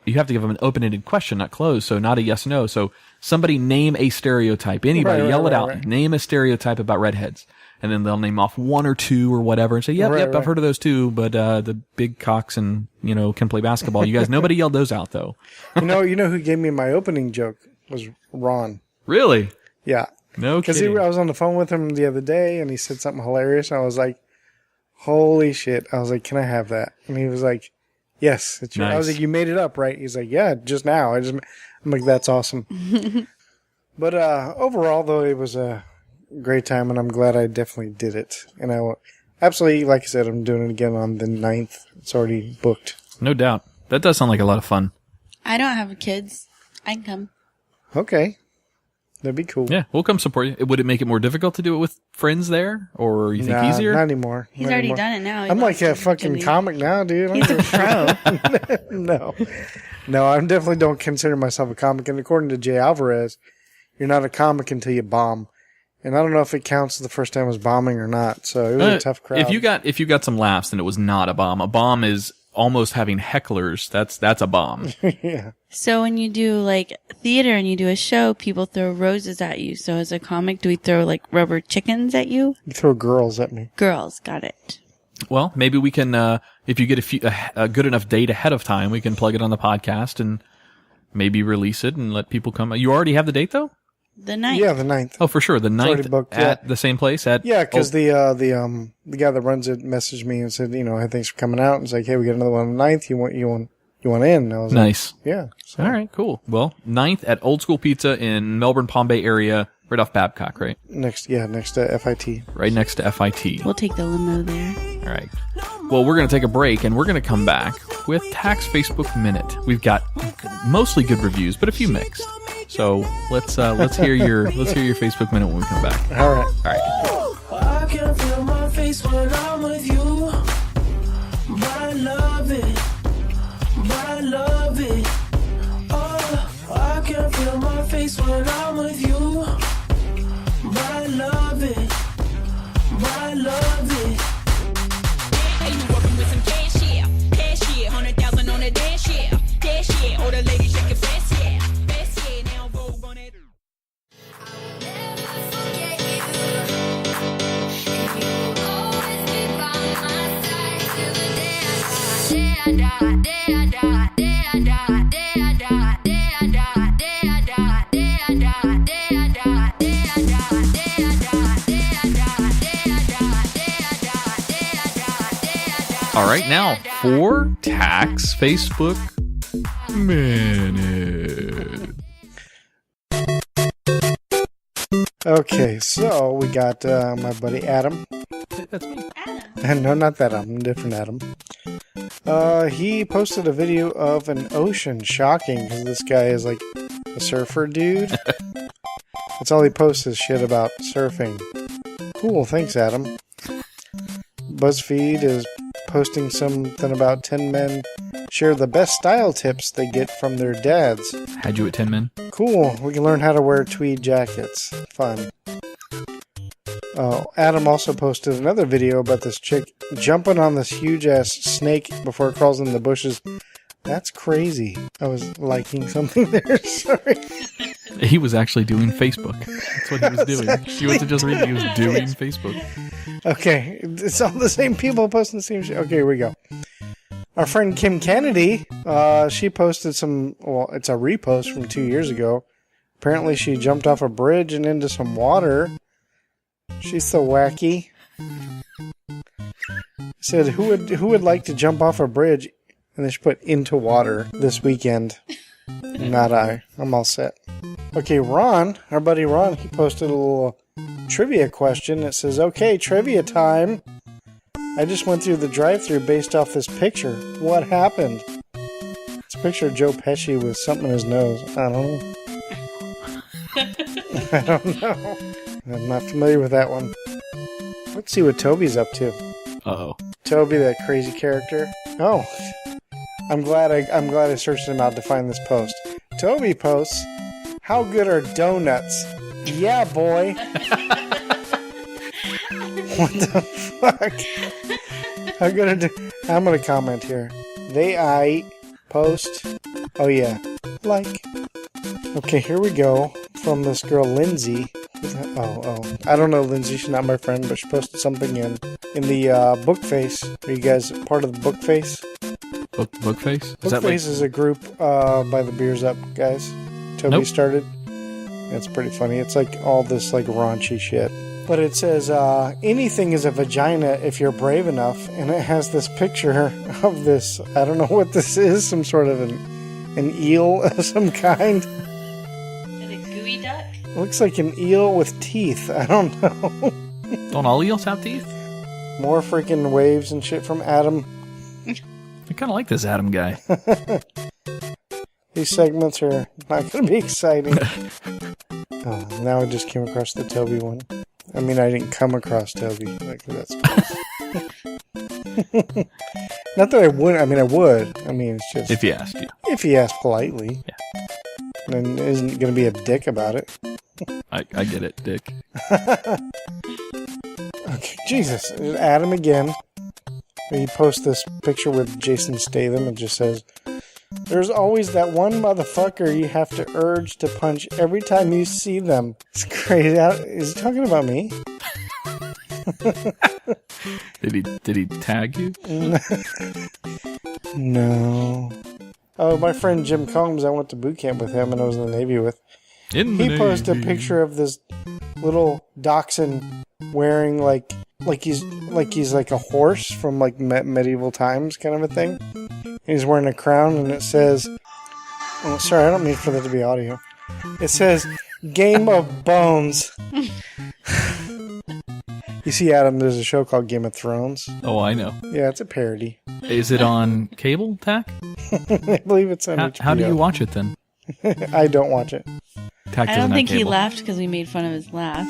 You have to give them an open-ended question, not closed. So not a yes no. So somebody name a stereotype. Anybody yell it out. Right. Name a stereotype about redheads, and then they'll name off 1 or 2 or whatever, and say, yep, I've heard of those too. But the big cocks and can play basketball. You guys, nobody yelled those out though. You know who gave me my opening joke was Ron. Really? Yeah. No kidding. Because I was on the phone with him the other day, and he said something hilarious, and I was like, holy shit. I was like, can I have that? And he was like, yes. It's your. Nice. I was like, you made it up, right? He's like, yeah, just now. I'm like, that's awesome. But overall, though, it was a great time, and I'm glad I definitely did it. And absolutely. Like I said, I'm doing it again on the 9th. It's already booked. No doubt. That does sound like a lot of fun. I don't have kids. I can come. Okay. That'd be cool. Yeah, we'll come support you. Would it make it more difficult to do it with friends there? Or you think easier? Not anymore. He's Not already anymore. done it now. I'm like a fucking comic now, dude. He's a pro. No, I definitely don't consider myself a comic. And according to Jay Alvarez, you're not a comic until you bomb. And I don't know if it counts the first time I was bombing or not. So it was a tough crowd. If you got some laughs, then it was not a bomb. A bomb is almost having hecklers. That's a bomb. Yeah. So when you do like theater and you do a show, people throw roses at you. So as a comic, do we throw like rubber chickens at you? You throw girls at me. Girls, got it. Well, maybe we can, if you get a good enough date ahead of time, we can plug it on the podcast and maybe release it and let people come. You already have the date though? The 9th. Yeah, the 9th. Oh, for sure. The 9th already booked, at the same place at. Yeah, because the guy that runs it messaged me and said, hey, thanks for coming out. And it's like, hey, we got another one on the 9th. You want in? And I was nice. Like, yeah. So. All right, cool. Well, 9th at Old School Pizza in Melbourne, Palm Bay area, right off Babcock, right? Next to FIT. Right next to FIT. We'll take the limo there. All right. Well, we're going to take a break and we're going to come back with Tach's Facebook Minute. We've got mostly good reviews, but a few mixed. So let's hear your Facebook Minute when we come back. All right. All right. I can feel my face when I'm with you, but I love it, Oh, I can feel my face when I'm with you, but I love it, Hey, you working with some cash, yeah. Cash, yeah. 100,000 on a dash, yeah. Dash, yeah. All the ladies shaking fast, yeah. Fast, yeah. Now Vogue on it. All right, now for Tach's Facebook Minute. Okay, so we got my buddy Adam. That's me. No, not that Adam. Different Adam. He posted a video of an ocean. Shocking, because this guy is like a surfer dude. That's all he posts is shit about surfing. Cool, thanks, Adam. BuzzFeed is posting something about 10 men share the best style tips they get from their dads. Had you at 10 men? Cool, we can learn how to wear tweed jackets. Fun. Adam also posted another video about this chick jumping on this huge-ass snake before it crawls in the bushes. That's crazy. I was liking something there, sorry. He was actually doing Facebook. That's what he was doing. He wasn't just reading, he was doing Facebook. Okay, it's all the same people posting the same shit. Okay, here we go. Our friend Kim Kennedy, she posted some, well, it's a repost from 2 years ago. Apparently she jumped off a bridge and into some water. She's so wacky. Said, who would like to jump off a bridge? And then she put into water this weekend. Not I. I'm all set. Okay, Ron, our buddy Ron, he posted a little trivia question. It says, okay, trivia time. I just went through the drive-thru based off this picture. What happened? It's a picture of Joe Pesci with something in his nose. I don't know. I don't know. I'm not familiar with that one. Let's see what Toby's up to. Uh-oh. Toby, that crazy character. Oh. I'm glad I searched him out to find this post. Toby posts, how good are donuts? Yeah, boy. What the fuck? How good are I'm gonna comment here. I post. Oh yeah. Like. Okay, here we go. From this girl Lindsay. Oh. I don't know Lindsay, she's not my friend, but she posted something in the book face. Are you guys part of the book face? Bookface? Bookface is a group by the Beers Up guys. Toby started. It's pretty funny. It's like all this like raunchy shit. But it says, anything is a vagina if you're brave enough. And it has this picture of this, I don't know what this is, some sort of an eel of some kind. Is it a gooey duck? It looks like an eel with teeth. I don't know. Don't all eels have teeth? More freaking waves and shit from Adam. I kind of like this Adam guy. These segments are not going to be exciting. Now I just came across the Toby one. I mean, I didn't come across Toby. Like, that's not that I would. I mean, I would. I mean, it's just... If he asked you. If he asked politely. Yeah. And isn't going to be a dick about it. I get it, Dick. Okay, Jesus. There's Adam again. He posts this picture with Jason Statham and just says, "There's always that one motherfucker you have to urge to punch every time you see them." It's crazy. Is he talking about me? Did he tag you? No. Oh, my friend Jim Combs, I went to boot camp with him and I was in the Navy with. He posted a picture of this little dachshund wearing like he's like a horse from like medieval times kind of a thing. He's wearing a crown and it says, oh, sorry, I don't mean for that to be audio. It says, "Game of Bones." You see, Adam, there's a show called Game of Thrones. Oh, I know. Yeah, it's a parody. Is it on cable, Tach? I believe it's on HBO. How do you watch it then? I don't watch it. Tach I doesn't don't have think he cable. laughed because we made fun of his laugh.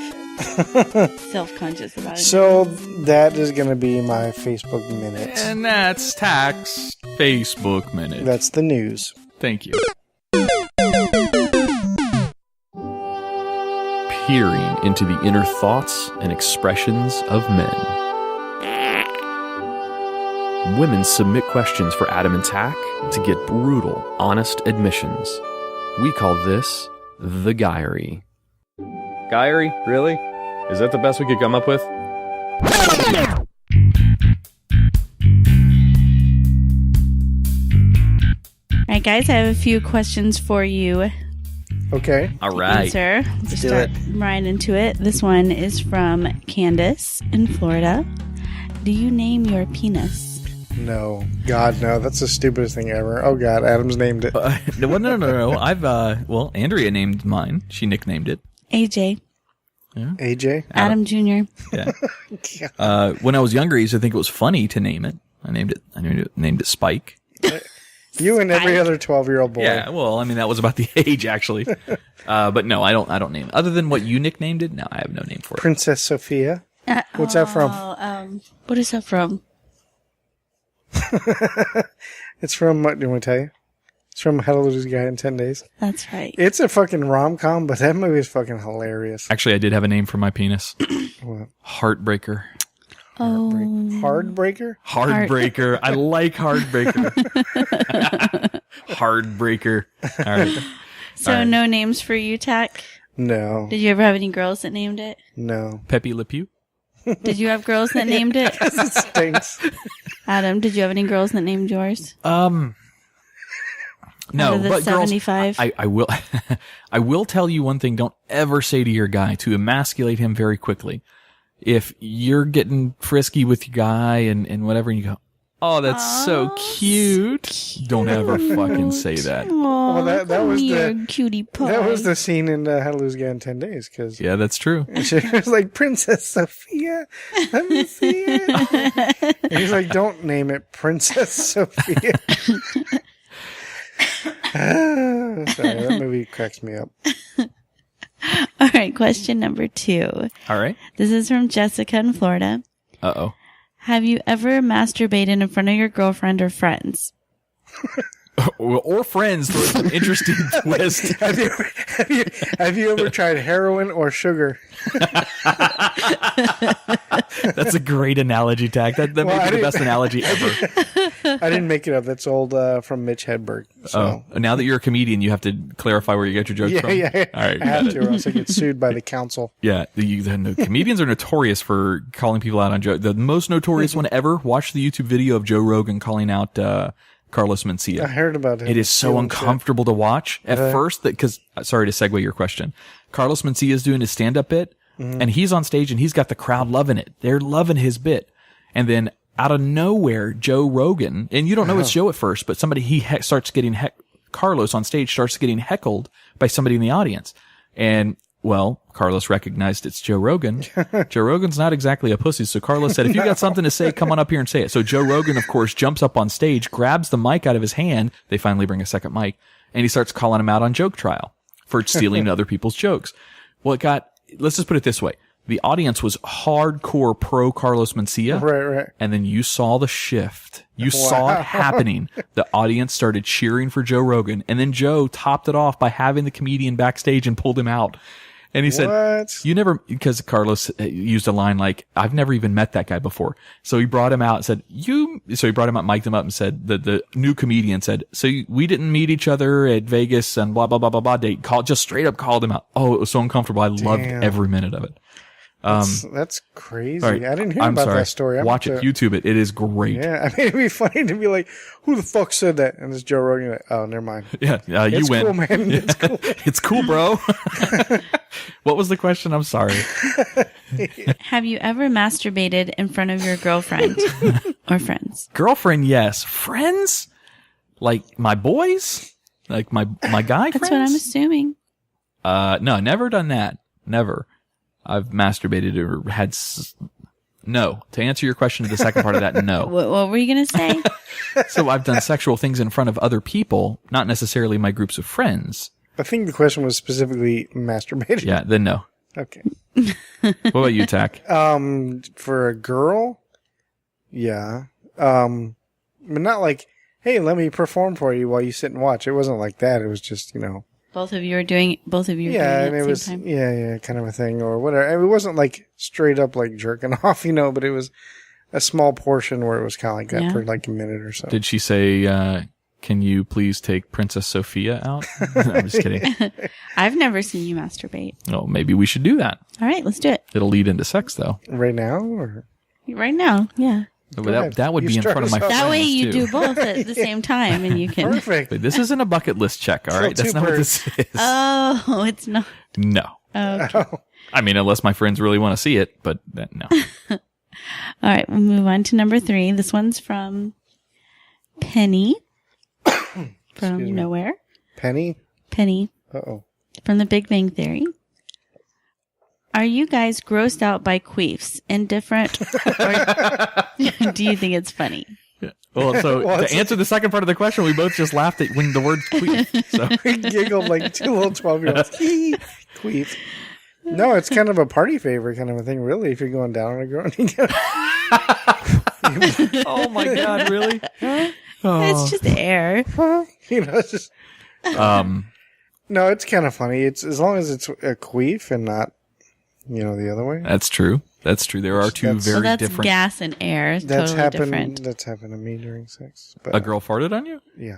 Self-conscious about it. So that is going to be my Facebook minute. And that's Tach's Facebook Minute. That's the news. Thank you. Peering into the inner thoughts and expressions of men. Women submit questions for Adam and Tach to get brutal, honest admissions. We call this the Guyry. Guyry? Really? Is that the best we could come up with? All right, guys, I have a few questions for you. Okay. All right. Answer. Just do start right into it. This one is from Candace in Florida. Do you name your penis? No. God, no. That's the stupidest thing ever. Oh, God. Adam's named it. No. I've, Andrea named mine. She nicknamed it. AJ. Yeah. AJ? Adam Jr. Yeah. When I was younger, I used to think it was funny to name it. I named it Spike. You and every other 12-year-old boy. Yeah, well, I mean, that was about the age, actually. But no, I don't name it. Other than what you nicknamed it, no, I have no name for it. Princess Sophia. What's that from? What is that from? It's from, what do you want to tell you? It's from How to Lose a Guy in 10 Days. That's right. It's a fucking rom-com, but that movie is fucking hilarious. Actually, I did have a name for my penis. What? Heartbreaker. Oh. Hardbreaker? Heartbreaker. I like Heartbreaker. Heartbreaker. All right. So All right. no names for you, Tach? No. Did you ever have any girls that named it? No. Pepe Le Pew. Did you have girls that named it? It stinks. Adam, did you have any girls that named yours? No, Out of the but 75? girls, I will, I will tell you one thing. Don't ever say to your guy to emasculate him very quickly. If you're getting frisky with your guy and whatever, and you go, "Oh, that's so cute," don't ever fucking say that. Oh, Well, that was the cutie pie. that was the scene in How to Lose a Guy in 10 Days, because Yeah, that's true. she was like, "Princess Sophia, let me see it." And he's like, "Don't name it Princess Sophia." Sorry, that movie cracks me up. All right, question number 2. All right. This is from Jessica in Florida. Uh-oh. Have you ever masturbated in front of your girlfriend or friends? Or friends. There's an interesting twist. Have you ever tried heroin or sugar? That's a great analogy, Tach. That Well, may I be the didn't- best analogy ever. I didn't make it up. That's old from Mitch Hedberg. So. Oh, now that you're a comedian, you have to clarify where you get your jokes from. Yeah. All right, I have got to, it. or else I get sued by the council. Yeah, the comedians are notorious for calling people out on jokes. The most notorious one ever, watch the YouTube video of Joe Rogan calling out Carlos Mencia. I heard about it. It is so uncomfortable to watch at first because, sorry to segue your question. Carlos Mencia is doing his stand-up bit and he's on stage and he's got the crowd loving it. They're loving his bit. And then out of nowhere, Joe Rogan, and you don't know it's Joe at first, but somebody, starts getting Carlos on stage starts getting heckled by somebody in the audience. And Well, Carlos recognized it's Joe Rogan. Joe Rogan's not exactly a pussy. So Carlos said, if you got something to say, come on up here and say it. So Joe Rogan, of course, jumps up on stage, grabs the mic out of his hand. They finally bring a second mic, and he starts calling him out on joke trial for stealing other people's jokes. Well, let's just put it this way. The audience was hardcore pro Carlos Mencia. Right. And then you saw the shift. You saw it happening. The audience started cheering for Joe Rogan. And then Joe topped it off by having the comedian backstage and pulled him out. And he said, because Carlos used a line like, I've never even met that guy before. So he brought him out and said, so he brought him up, mic'd him up and said, the new comedian said, so we didn't meet each other at Vegas and blah, blah, blah, blah, blah. They just straight up called him out. Oh, it was so uncomfortable. I loved every minute of it. That's crazy. Right. I didn't hear about that story. Watch it. YouTube it. It is great. Yeah. I mean, it'd be funny to be like, who the fuck said that? And it's Joe Rogan. Like, oh, never mind. Yeah. You win. Cool, man. Yeah. It's cool. It's cool, bro. What was the question? I'm sorry. Have you ever masturbated in front of your girlfriend or friends? Girlfriend, yes. Friends? Like my boys? Like my guy friends? That's what I'm assuming. No, never done that. Never. I've masturbated or had no. To answer your question to the second part of that, no. What were you going to say? So I've done sexual things in front of other people, not necessarily my groups of friends. I think the question was specifically masturbating. Yeah, then no. Okay. What about you, Tach? For a girl, yeah. But not like, hey, let me perform for you while you sit and watch. It wasn't like that. It was just, Both of you were doing it at the same time? Yeah, kind of a thing or whatever. It wasn't like straight up like jerking off, but it was a small portion where it was kind of like that for like a minute or so. Did she say, can you please take Princess Sophia out? I'm just kidding. I've never seen you masturbate. Oh, maybe we should do that. All right, let's do it. It'll lead into sex, though. Right now? Or? Right now, yeah. But that would be in front of my friends, that way you too. do both at the same time, and you can. Perfect. But this isn't a bucket list check, all right? That's not what this is. Oh, it's not. No. Okay. I mean, unless my friends really want to see it, but no. All right, we'll move on to number 3. This one's from Penny from nowhere. Penny? Penny. Uh-oh. From The Big Bang Theory. Are you guys grossed out by queefs? Indifferent? Or do you think it's funny? Yeah. Well, so to answer the second part of the question, we both just laughed at when the word queef. So We giggled like two little 12-year-olds. Queef. No, it's kind of a party favor kind of a thing, really, if you're going down on a girl. oh my God, really? It's just air. It's just... No, it's kind of funny. It's as long as it's a queef and not, the other way. That's true. That's true. There are two very that's different. Gas and air. It's That's totally happened. different. That's happened to me during sex. But, A girl farted on you? Yeah.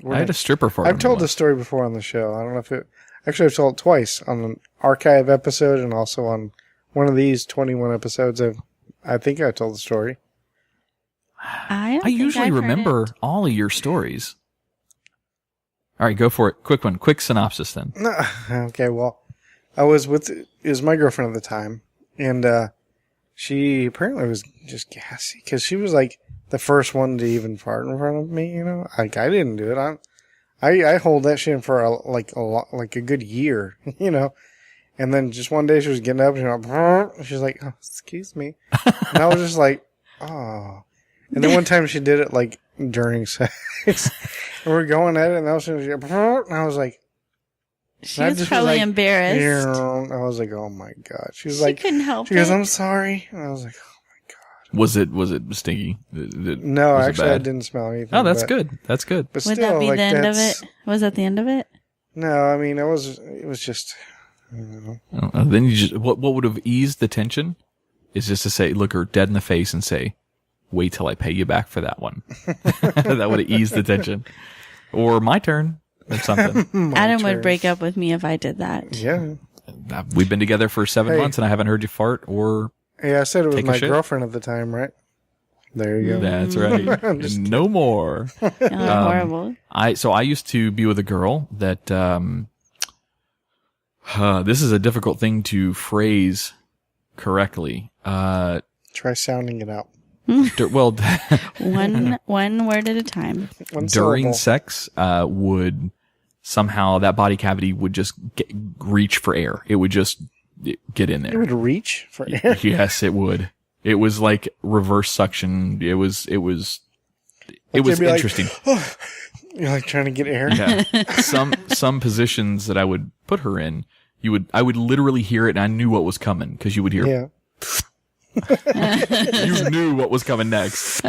I had a stripper fart. I've told this story before on the show. I don't know if it. Actually, I've told it twice on an archive episode and also on one of these 21 episodes. I think I told the story. I usually remember all of your stories. All right, go for it. Quick one. Quick synopsis then. Okay, well, I was with, it was my girlfriend at the time, and she apparently was just gassy, because she was like the first one to even fart in front of me, Like, I didn't do it. I hold that shit for a good year, And then just one day she was getting up and she's like, oh, excuse me. And I was just like, oh. And then one time she did it like during sex. And we're going at it, and I was like, she was probably embarrassed. I was like, oh my God. She couldn't help it. She goes, I'm sorry. And I was like, oh my God. Was it stinky? No, actually, I didn't smell anything. Oh, that's good. That's good. But Would still, that be the end of it? Was that the end of it? No, I mean, it was just, Then you just, what would have eased the tension is just to say, look her dead in the face and say, wait till I pay you back for that one. That would have eased the tension. Or my turn or something. Adam would break up with me if I did that. Yeah. We've been together for 7 months and I haven't heard you fart or Yeah, I said it was take a my shit. girlfriend at the time, right? There you go. That's right. No more. Horrible. I used to be with a girl that this is a difficult thing to phrase correctly. Try sounding it out. One word at a time. One during syllable. sex would somehow that body cavity would just reach for air. It would just get in there. It would reach for air. Yes, it would. It was like reverse suction. It was interesting. Like, you're like trying to get air. Yeah. Some positions that I would put her in, I would literally hear it, and I knew what was coming because you would hear. Yeah. You knew what was coming next,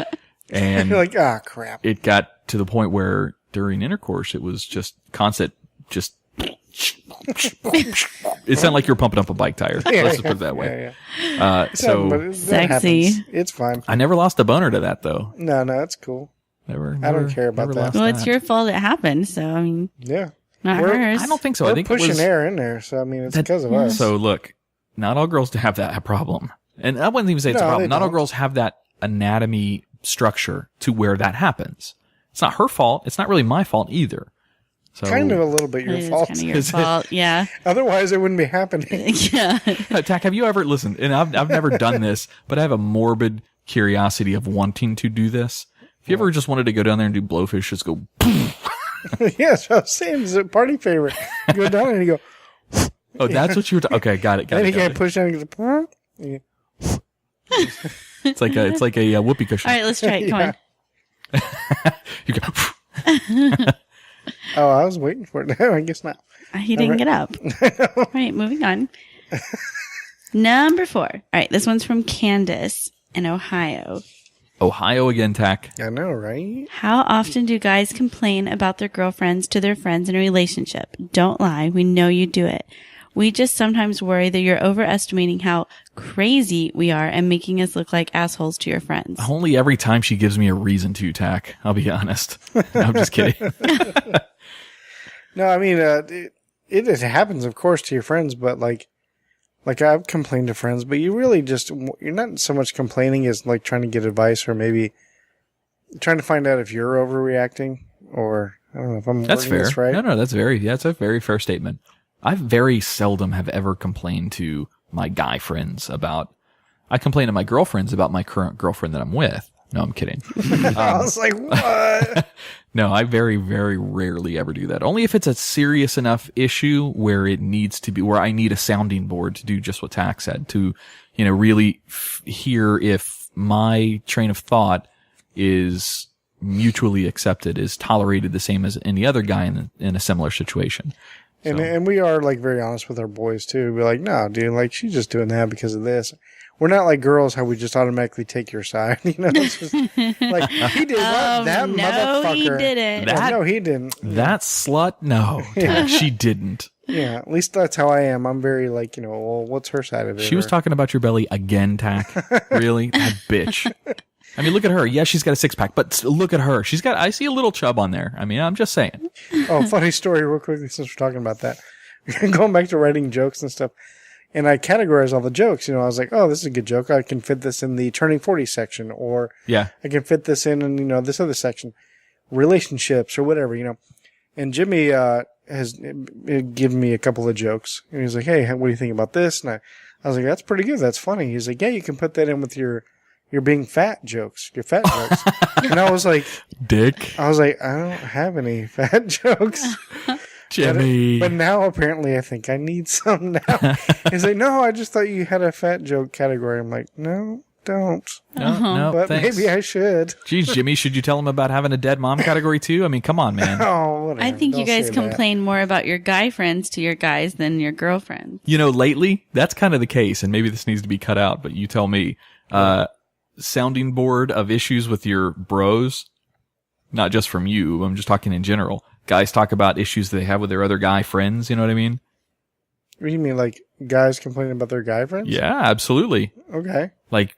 and you're like, crap. It got to the point where during intercourse, it was just constant, just. It sounded like you were pumping up a bike tire. Let's just put it that way. Yeah. Sexy. Happens. It's fine. I never lost a boner to that though. No, it's cool. Never. I don't care about that. Well, it's your fault it happened. So I mean, yeah, not hers. I don't think so. We're I think pushing it was, air in there. So I mean, it's because of us. So look, not all girls have that problem, and I wouldn't even say it's a problem. Not all girls have that anatomy structure to where that happens. It's not her fault. It's not really my fault either. So, kind of a little bit your fault. Kind of your fault, yeah. Otherwise, it wouldn't be happening. Yeah. Tach, have you ever listened? And I've never done this, but I have a morbid curiosity of wanting to do this. If you ever just wanted to go down there and do blowfish, just go. Yes, I was saying it's a party favorite. You go down there and you go. Oh, that's what you were. Okay, got it. Then you can't push down and go. It's like a whoopee cushion. All right, let's try it. Come on. You go. Oh, I was waiting for it. No, I guess not. He didn't get up. All right, moving on. Number 4. All right, this one's from Candace in Ohio. Ohio again, Tach. I know, right? How often do guys complain about their girlfriends to their friends in a relationship? Don't lie. We know you do it. We just sometimes worry that you're overestimating how crazy we are and making us look like assholes to your friends. Only every time she gives me a reason to, Tach. I'll be honest. No, I'm just kidding. No, I mean, it happens, of course, to your friends, but like I've complained to friends, but you're not so much complaining as like trying to get advice or maybe trying to find out if you're overreacting or I don't know if I'm that's wording fair. this right. No, that's a very fair statement. I very seldom have ever complained to my guy friends about. I complain to my girlfriends about my current girlfriend that I'm with. No, I'm kidding. I was like, what? No, I very, very rarely ever do that. Only if it's a serious enough issue where it needs to be, where I need a sounding board to do just what Tach said, to, really hear if my train of thought is mutually accepted, is tolerated the same as any other guy in a similar situation. So. And we are like very honest with our boys too. We're like, no, dude, like she's just doing that because of this. We're not like girls how we just automatically take your side. It's just like he did what? That no, motherfucker. he didn't. No, he didn't. That slut? No, she didn't. Yeah, at least that's how I am. I'm very like, well, what's her side of it? She was talking about your belly again, Tach. Really? That bitch. I mean, look at her. Yeah, she's got a 6-pack, but look at her. I see a little chub on there. I mean, I'm just saying. Oh, funny story real quickly since we're talking about that. Going back to writing jokes and stuff. And I categorize all the jokes. I was like, oh, this is a good joke. I can fit this in the turning 40 section. Or yeah, I can fit this in this other section. Relationships or whatever, And Jimmy has given me a couple of jokes. And he's like, hey, what do you think about this? And I was like, that's pretty good. That's funny. He's like, yeah, you can put that in with your being fat jokes, your fat jokes. And I was like, dick. I was like, I don't have any fat jokes. Jimmy. But now apparently I think I need some now. He's like, no, I just thought you had a fat joke category. I'm like, no, don't. No, but thanks. maybe I should. Geez, Jimmy, should you tell him about having a dead mom category too? I mean, come on, man. Oh, whatever. I think you Don't guys say complain more about your guy friends to your guys than your girlfriends. Lately, that's kind of the case, and maybe this needs to be cut out, but you tell me. Sounding board of issues with your bros, not just from you, I'm just talking in general. Guys talk about issues they have with their other guy friends, you know what I mean? What do you mean, like guys complaining about their guy friends? Yeah, absolutely. Okay. Like,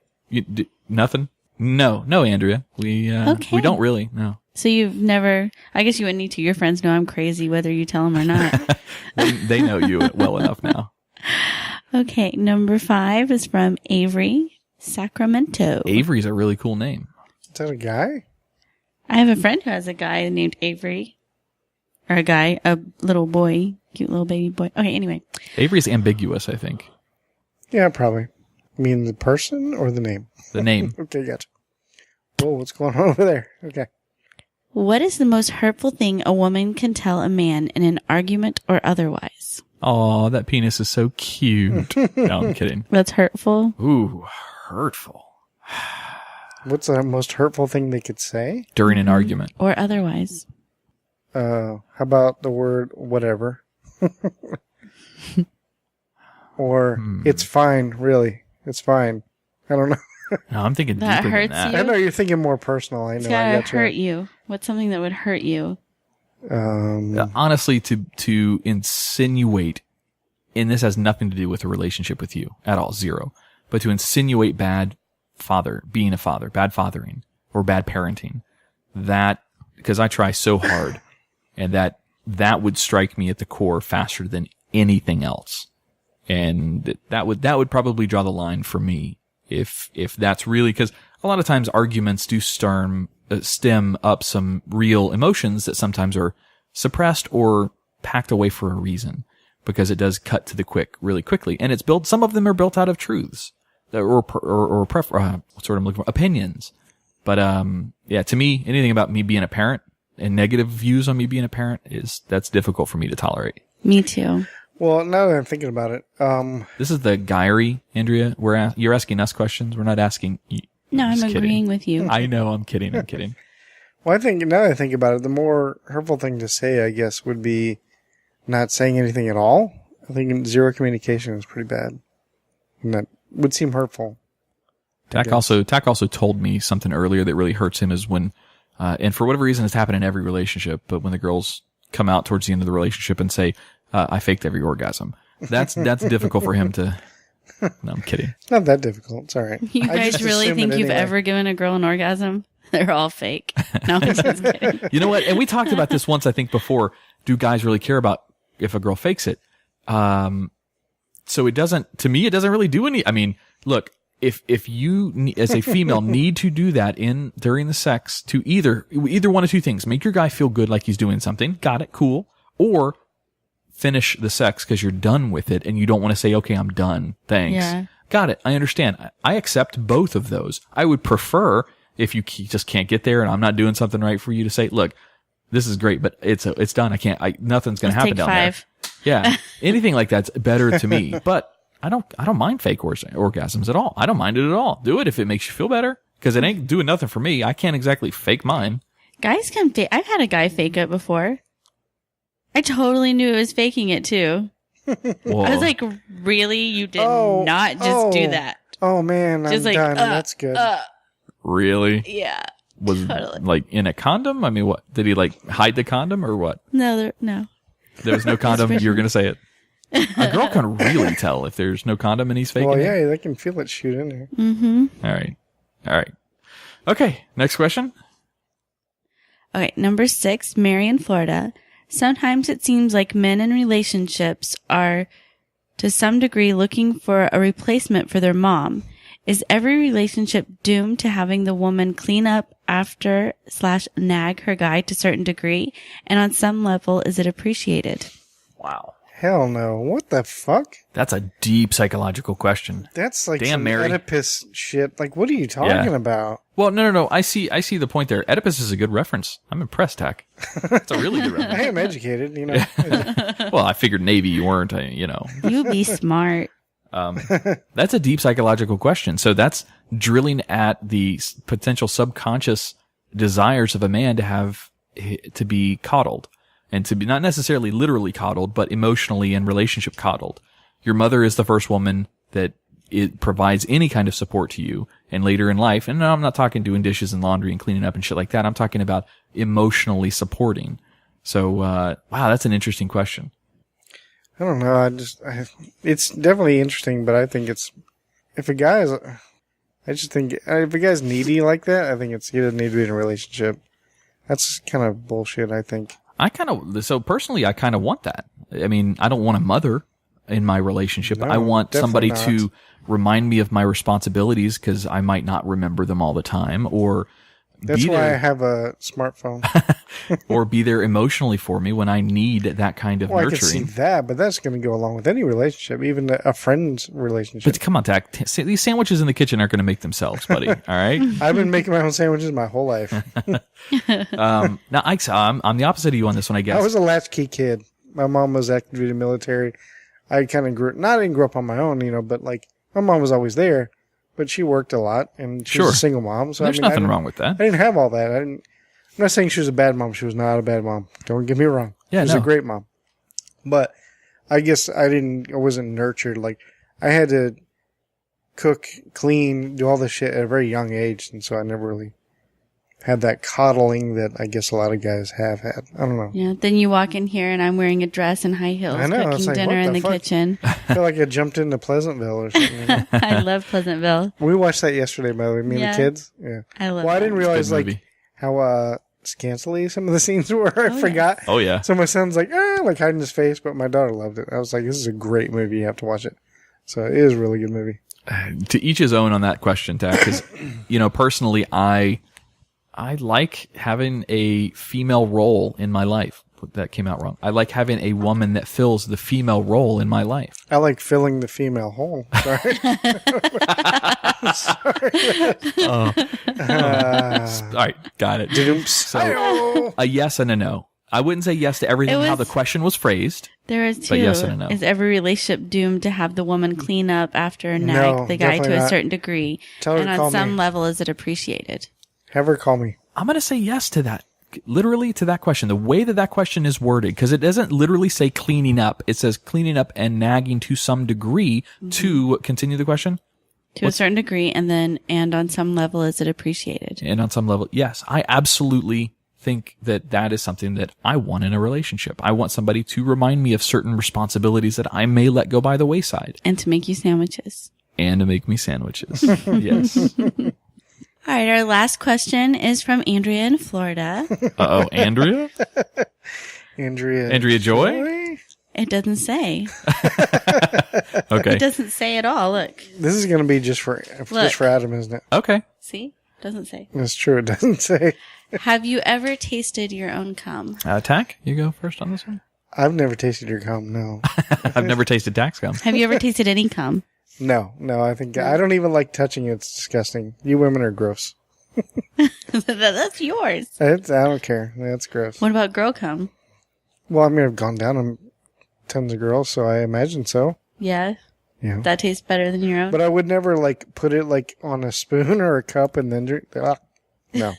nothing? No, Andrea. We don't really, no. So you've never, I guess you wouldn't need to. Your friends know I'm crazy whether you tell them or not. They know you well enough now. Okay, number 5 is from Avery, Sacramento. Avery's a really cool name. Is that a guy? I have a friend who has a guy named Avery. Or a little boy, cute little baby boy. Okay, anyway. Avery's ambiguous, I think. Yeah, probably. You mean the person or the name? The name. Okay, gotcha. Whoa, what's going on over there? Okay. What is the most hurtful thing a woman can tell a man in an argument or otherwise? Oh, that penis is so cute. No, I'm kidding. That's hurtful. Ooh, hurtful. What's the most hurtful thing they could say? During an argument. Or otherwise. How about the word whatever? Or it's fine, really. It's fine. I don't know. No, I'm thinking That deeper hurts than you? that. I know you're thinking more personal. I know. It's I gotta got hurt you. What's something that would hurt you? Honestly, to insinuate, and this has nothing to do with a relationship with you at all, zero, but to insinuate bad fathering, or bad parenting, that, because I try so hard, and that would strike me at the core faster than anything else. And that would probably draw the line for me if that's really, because a lot of times arguments do stem up some real emotions that sometimes are suppressed or packed away for a reason, because it does cut to the quick really quickly, and some of them are built out of truths or opinions. But yeah, to me, anything about me being a parent and negative views on me being a parent that's difficult for me to tolerate. Me too. Well, now that I'm thinking about it, This is the Guyry, Andrea. You're asking us questions. We're not asking you. No, I'm Just agreeing kidding. with you. I know. I'm kidding. well, I think now that I think about it, the more hurtful thing to say, I guess, would be not saying anything at all. I think zero communication is pretty bad, and that would seem hurtful. Tach also told me something earlier that really hurts him is when, and for whatever reason, it's happened in every relationship, but when the girls come out towards the end of the relationship and say, I faked every orgasm. That's difficult for him to. No, I'm kidding. It's not that difficult. It's all right. You guys really think you've ever given a girl an orgasm? They're all fake. No, I'm just kidding. You know what? And we talked about this once, I think, before. Do guys really care about if a girl fakes it? So it doesn't, to me, it doesn't really do any, I mean, look, if you as a female need to do that during the sex to either one of two things, make your guy feel good like he's doing something. Got it. Cool. Or finish the sex because you're done with it and you don't want to say, okay, I'm done. Thanks. Yeah. Got it. I understand. I accept both of those. I would prefer if you just can't get there and I'm not doing something right for you to say, look, this is great, but it's done. Nothing's going to happen down there. Yeah. Anything like that's better to me, but I don't mind fake orgasms at all. I don't mind it at all. Do it if it makes you feel better because it ain't doing nothing for me. I can't exactly fake mine. Guys can fake. I've had a guy fake it before. I totally knew it was faking it too. Whoa. I was like, really? You did not just do that. Oh man, just I'm done. That's good. Really? Yeah. Was totally. Like in a condom? I mean, what? Did he like hide the condom or what? No, no. There was no condom. You were going to say it. A girl can really tell if there's no condom and he's faking well, it. yeah, they can feel it shoot in there. Mm-hmm. All right. Okay, next question. Okay, number 6, Mary in Florida. Sometimes it seems like men in relationships are, to some degree, looking for a replacement for their mom. Is every relationship doomed to having the woman clean up after / nag her guy to a certain degree? And on some level, is it appreciated? Wow. Hell no. What the fuck? That's a deep psychological question. That's like Damn, some Mary. Oedipus shit. Like, what are you talking about? Well, no. I see the point there. Oedipus is a good reference. I'm impressed, Tach. It's a really good reference. I am educated, you know. Well, I figured Navy you weren't, you know. You be smart. That's a deep psychological question. So that's drilling at the potential subconscious desires of a man to be coddled. And to be not necessarily literally coddled, but emotionally and relationship coddled. Your mother is the first woman that it provides any kind of support to you. And later in life, and no, I'm not talking doing dishes and laundry and cleaning up and shit like that. I'm talking about emotionally supporting. So, wow, that's an interesting question. I don't know. It's definitely interesting, but I think if a guy's needy like that, I think he doesn't need to be in a relationship. That's kind of bullshit, I think. Personally, I kind of want that. I mean, I don't want a mother in my relationship. No, I want somebody not. to remind me of my responsibilities because I might not remember them all the time, or That's be why I there, have a smartphone. or be there emotionally for me when I need that kind of Well, I can see nurturing. that, but that's going to go along with any relationship, even a friend's relationship. But come on, Tach. These sandwiches in the kitchen aren't going to make themselves, buddy. All right. I've been making my own sandwiches my whole life. Now, I'm the opposite of you on this one, I guess. I was a latchkey kid. My mom was active duty military. I kind of didn't grow up on my own, but like my mom was always there, but she worked a lot and she was a single mom. So There's nothing wrong with that. I didn't have all that. I'm not saying she was a bad mom. She was not a bad mom. Don't get me wrong. Yeah, she was a great mom. But I guess I wasn't nurtured. Like I had to cook, clean, do all this shit at a very young age. And so I never really had that coddling that I guess a lot of guys have had. I don't know. Yeah. Then you walk in here and I'm wearing a dress and high heels, I know, it's cooking like, dinner what in the the fuck? kitchen. I feel like I jumped into Pleasantville or something. I love Pleasantville. We watched that yesterday, by the way, me and Yeah. the kids. Yeah. I love Well, I that. didn't realize Good like movie. how scantily some of the scenes were. I forgot. Oh, yeah. So my son's like hiding his face, but my daughter loved it. I was like, this is a great movie. You have to watch it. So it is a really good movie. To each his own on that question, Tach, because, personally, I like having a female role in my life. That came out wrong. I like having a woman that fills the female role in my life. I like filling the female hole. Sorry. All right, got it. So a yes and a no. I wouldn't say yes to everything how the question was phrased. There is two. But yes and a no. Is every relationship doomed to have the woman clean up after and nag No, the guy to definitely a not. certain degree? Tell her and to on call some me. level, is it appreciated? Have her call me. I'm going to say yes to that. Literally to that question. The way that question is worded, because it doesn't literally say cleaning up. It says cleaning up and nagging to some degree to continue the question. To a certain degree, and on some level, is it appreciated? And on some level, yes, I absolutely think that is something that I want in a relationship. I want somebody to remind me of certain responsibilities that I may let go by the wayside. And to make you sandwiches. And to make me sandwiches. Yes. All right, our last question is from Andrea in Florida. Uh-oh, Andrea? Andrea Joy? It doesn't say. Okay. It doesn't say at all. Look. This is going to be just for Adam, isn't it? Okay. See? Doesn't say. That's true. It doesn't say. Have you ever tasted your own cum? Tach, you go first on this one. I've never tasted your cum. No. I've never tasted Tach's gum. Have you ever tasted any cum? No. I think I don't even like touching it. It's disgusting. You women are gross. That's yours. I don't care. That's gross. What about girl cum? Well, I mean, I've gone down on tons of girls, so I imagine so. Yeah. Yeah. That tastes better than your own? But I would never put it on a spoon or a cup and then drink. No.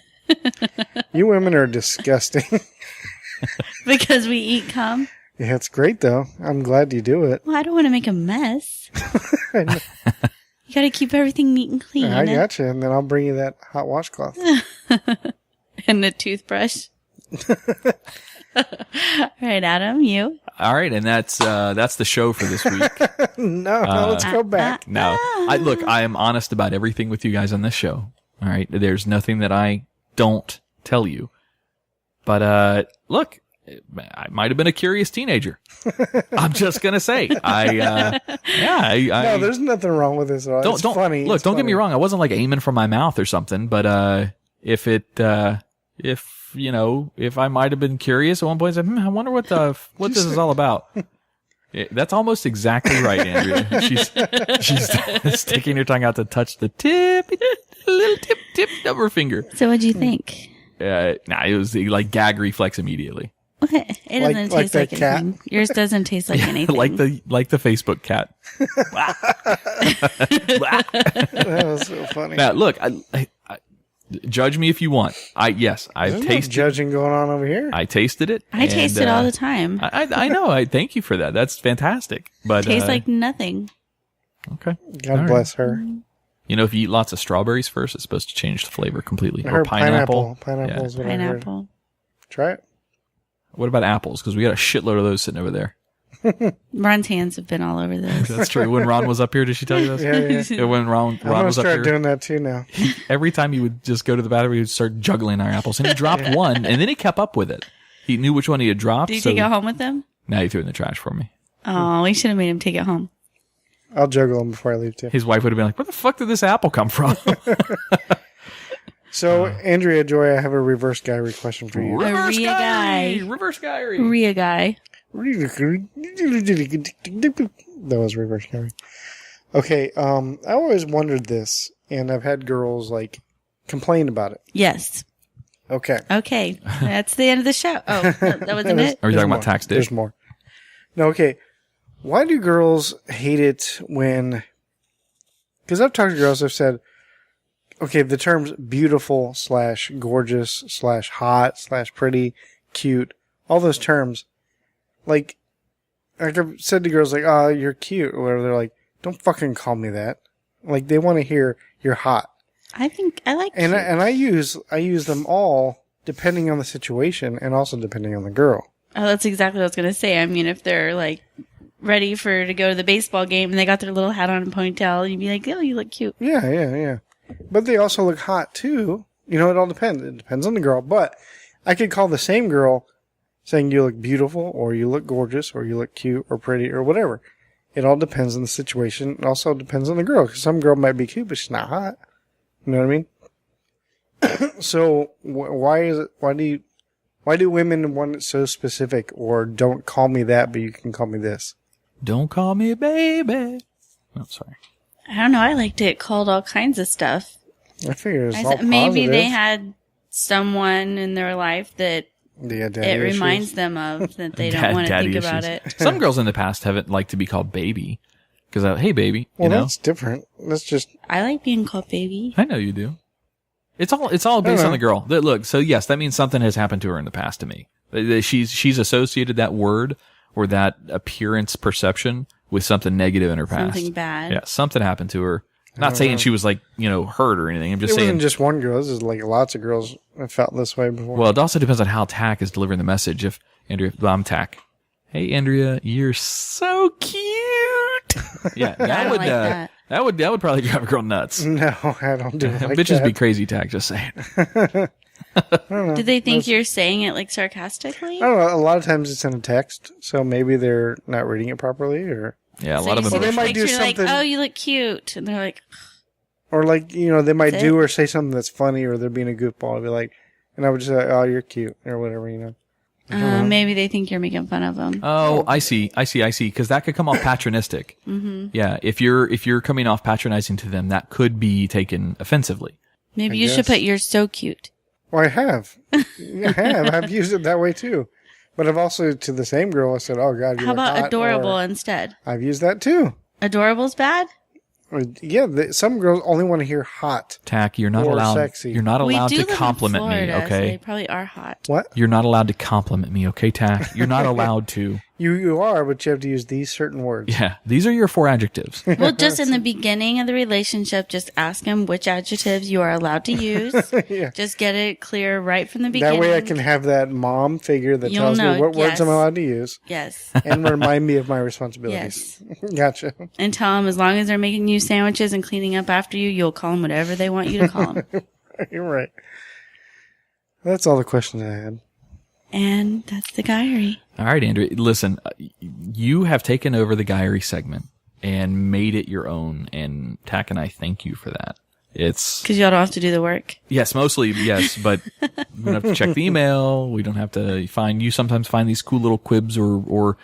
You women are disgusting. Because we eat cum? Yeah, it's great though. I'm glad you do it. Well, I don't want to make a mess. You got to keep everything neat and clean. I gotcha, and then I'll bring you that hot washcloth. And a toothbrush. All right, Adam, you? All right, and that's the show for this week. No, let's go back. Now, I am honest about everything with you guys on this show. All right, there's nothing that I don't tell you. But look, I might have been a curious teenager. I'm just gonna say, no, there's nothing wrong with this at all. It's funny. Look, It's don't get me funny. wrong. I wasn't aiming for my mouth or something, but if I might have been curious at one point, I said, I wonder what this is all about. Yeah, that's almost exactly right, Andrea. She's sticking her tongue out to touch the little tip of her finger. So what'd you think? It was gag reflex immedially. What? It doesn't taste that like cat? anything. Yours doesn't taste like anything. like the Facebook cat. That was so funny. Now, look, I judge me if you want. I've There's no tasted. judging going on over here. I tasted it. I taste it all the time. I know. I thank you for that. That's fantastic. But Tastes like nothing. okay. God bless her. If you eat lots of strawberries first, it's supposed to change the flavor completely. Her Or pineapple. Pineapple is what I heard. Pineapple. Try it. What about apples? Because we got a shitload of those sitting over there. Ron's hands have been all over this. That's true. When Ron was up here, did she tell you this? Yeah. When Ron I'm going to was up start here, doing that too now. every time he would just go to the bathroom, he would start juggling our apples. And he dropped one, and then he kept up with it. He knew which one he had dropped. Did you take it home with him? Now he threw it in the trash for me. Oh, we should have made him take it home. I'll juggle them before I leave too. His wife would have been like, where the fuck did this apple come from? So, Andrea Joy, I have a reverse Guyry question for you. Reverse Rhea Guyry! guy. Reverse Guyry! Rhea guy. That was reverse Guyry. Okay, I always wondered this, and I've had girls, like, complain about it. Yes. Okay. Okay. That's the end of the show. Oh, that wasn't it? Are you talking about tax dish? There's more. No, okay. Why do girls hate it when... Because I've talked to girls, I've said, okay, the terms beautiful / gorgeous / hot / pretty, cute, all those terms, like I've said to girls, like, oh, you're cute, or whatever, they're like, don't fucking call me that. Like, they want to hear you're hot. I think I like And cute. I use them all depending on the situation and also depending on the girl. Oh, that's exactly what I was going to say. I mean, if they're like ready to go to the baseball game and they got their little hat on and ponytail, you'd be like, oh, you look cute. Yeah. But they also look hot too. You know, it all depends. It depends on the girl. But I could call the same girl saying you look beautiful or you look gorgeous or you look cute or pretty or whatever. It all depends on the situation. It also depends on the girl. Because some girl might be cute, but she's not hot. You know what I mean? So why do women want it so specific, or don't call me that, but you can call me this? Don't call me baby. Oh, sorry. I don't know. I like to get called all kinds of stuff. I figure it's all Maybe positive. they had someone in their life that it reminds them of that they don't want to think about it. Some girls in the past haven't liked to be called baby. Because, hey, baby, Well, you know? that's different. That's just... I like being called baby. I know you do. It's all based on the girl. Look, so yes, that means something has happened to her in the past to me. She's associated that word or that appearance perception with something negative in her past. Something bad. Yeah, something happened to her. Not saying she was like, hurt or anything. I'm just saying. It wasn't just one girl. This is like lots of girls have felt this way before. Well, it also depends on how Tach is delivering the message. If I'm Tach. Hey, Andrea, you're so cute. Yeah, that would probably drive a girl nuts. No, I don't do it like Bitches that. be crazy, Tach, just saying. Do they think you're saying it like sarcastically? I don't know. A lot of times it's in a text, so maybe they're not reading it properly, or Yeah, a So lot of you them. see Well, the they might do picture, something- like, oh, you look cute. And they're like, or like they might That's do it. or say something that's funny, or they're being a goofball. I'd be like, and I would just say, oh, you're cute, or whatever. maybe they think you're making fun of them. Oh, I see. Because that could come off patronistic. Mm-hmm. Yeah, if you're coming off patronizing to them, that could be taken offensively. Maybe I you should guess. put you're so cute. Well, I have. I have. I've used it that way too. But I've also, to the same girl, I said, oh, God, you How look about hot, adorable or instead? I've used that too. Adorable's bad? Or, yeah, some girls only want to hear hot. Tach, you're not Or allowed. sexy. You're not allowed we do to live compliment in Florida, me. So they Okay, probably are hot. What? you're not allowed to compliment me. Okay, Tach, you're not allowed to. You are, but you have to use these certain words. Yeah, these are your 4 adjectives. Well, just in the beginning of the relationship, just ask them which adjectives you are allowed to use. Yeah. Just get it clear right from the beginning. That way I can have that mom figure that You'll tells know, me what words yes. I'm allowed to use Yes. and remind me of my responsibilities. Yes. Gotcha. And tell them as long as they're making you sandwiches and cleaning up after you, you'll call them whatever they want you to call them. You're right. That's all the questions I had. And that's the Guyry. All right, Andrew. Listen, you have taken over the Guyry segment and made it your own, and Tach and I thank you for that. It's Because y'all don't have to do the work. yes, mostly yes, but we don't have to check the email. We don't have to find. You sometimes find these cool little quibs or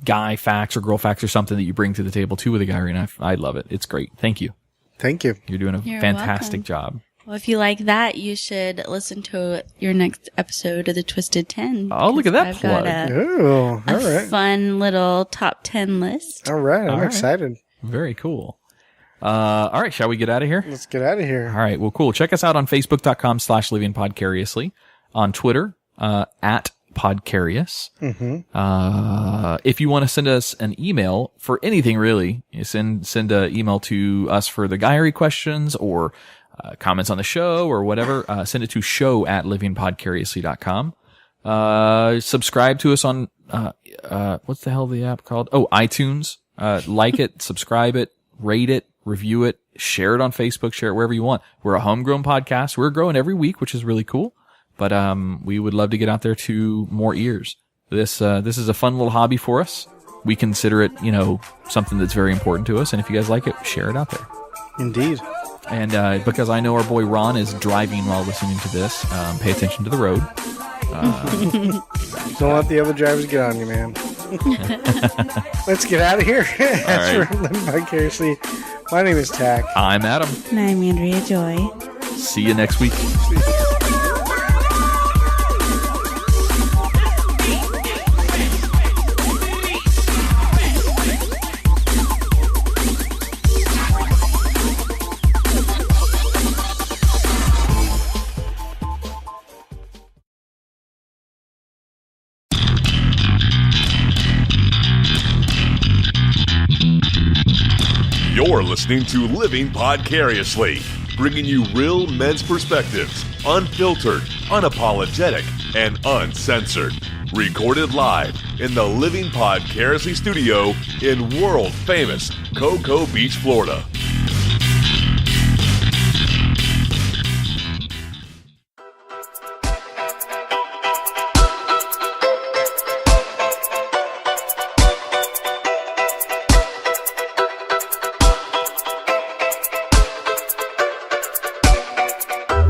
guy facts or girl facts or something that you bring to the table too with the Guyry, and I love it. It's great. Thank you. Thank you. You're doing a You're fantastic welcome. job. Well, if you like that, you should listen to your next episode of the Twisted 10. Oh, look at that I've got plug. Oh, all a right. fun little top 10 list. All right. I'm All right. excited. Very cool. All right, shall we get out of here? Let's get out of here. All right. Well, cool. Check us out on Facebook.com/livingpodcariously, on Twitter, at Podcarious. If you want to send us an email for anything, really, you send an email to us for the Guyry questions or comments on the show or whatever. Send it to show@livingpodcariously.com. Subscribe to us on, what's the hell the app called? Oh, iTunes. Like it, subscribe it, rate it, review it, share it on Facebook, share it wherever you want. We're a homegrown podcast. We're growing every week, which is really cool. But we would love to get out there to more ears. This is a fun little hobby for us. We consider it, something that's very important to us. And if you guys like it, share it out there. Indeed. And because I know our boy Ron is driving while listening to this, pay attention to the road. Don't let the other drivers get on you, man. Let's get out of here. As right. for Living Vicariously, my name is Tach. I'm Adam. And I'm Andrea Joy. See you next week. You're listening to Living Podcariously, bringing you real men's perspectives, unfiltered, unapologetic, and uncensored. Recorded live in the Living Podcariously studio in world-famous Cocoa Beach, Florida.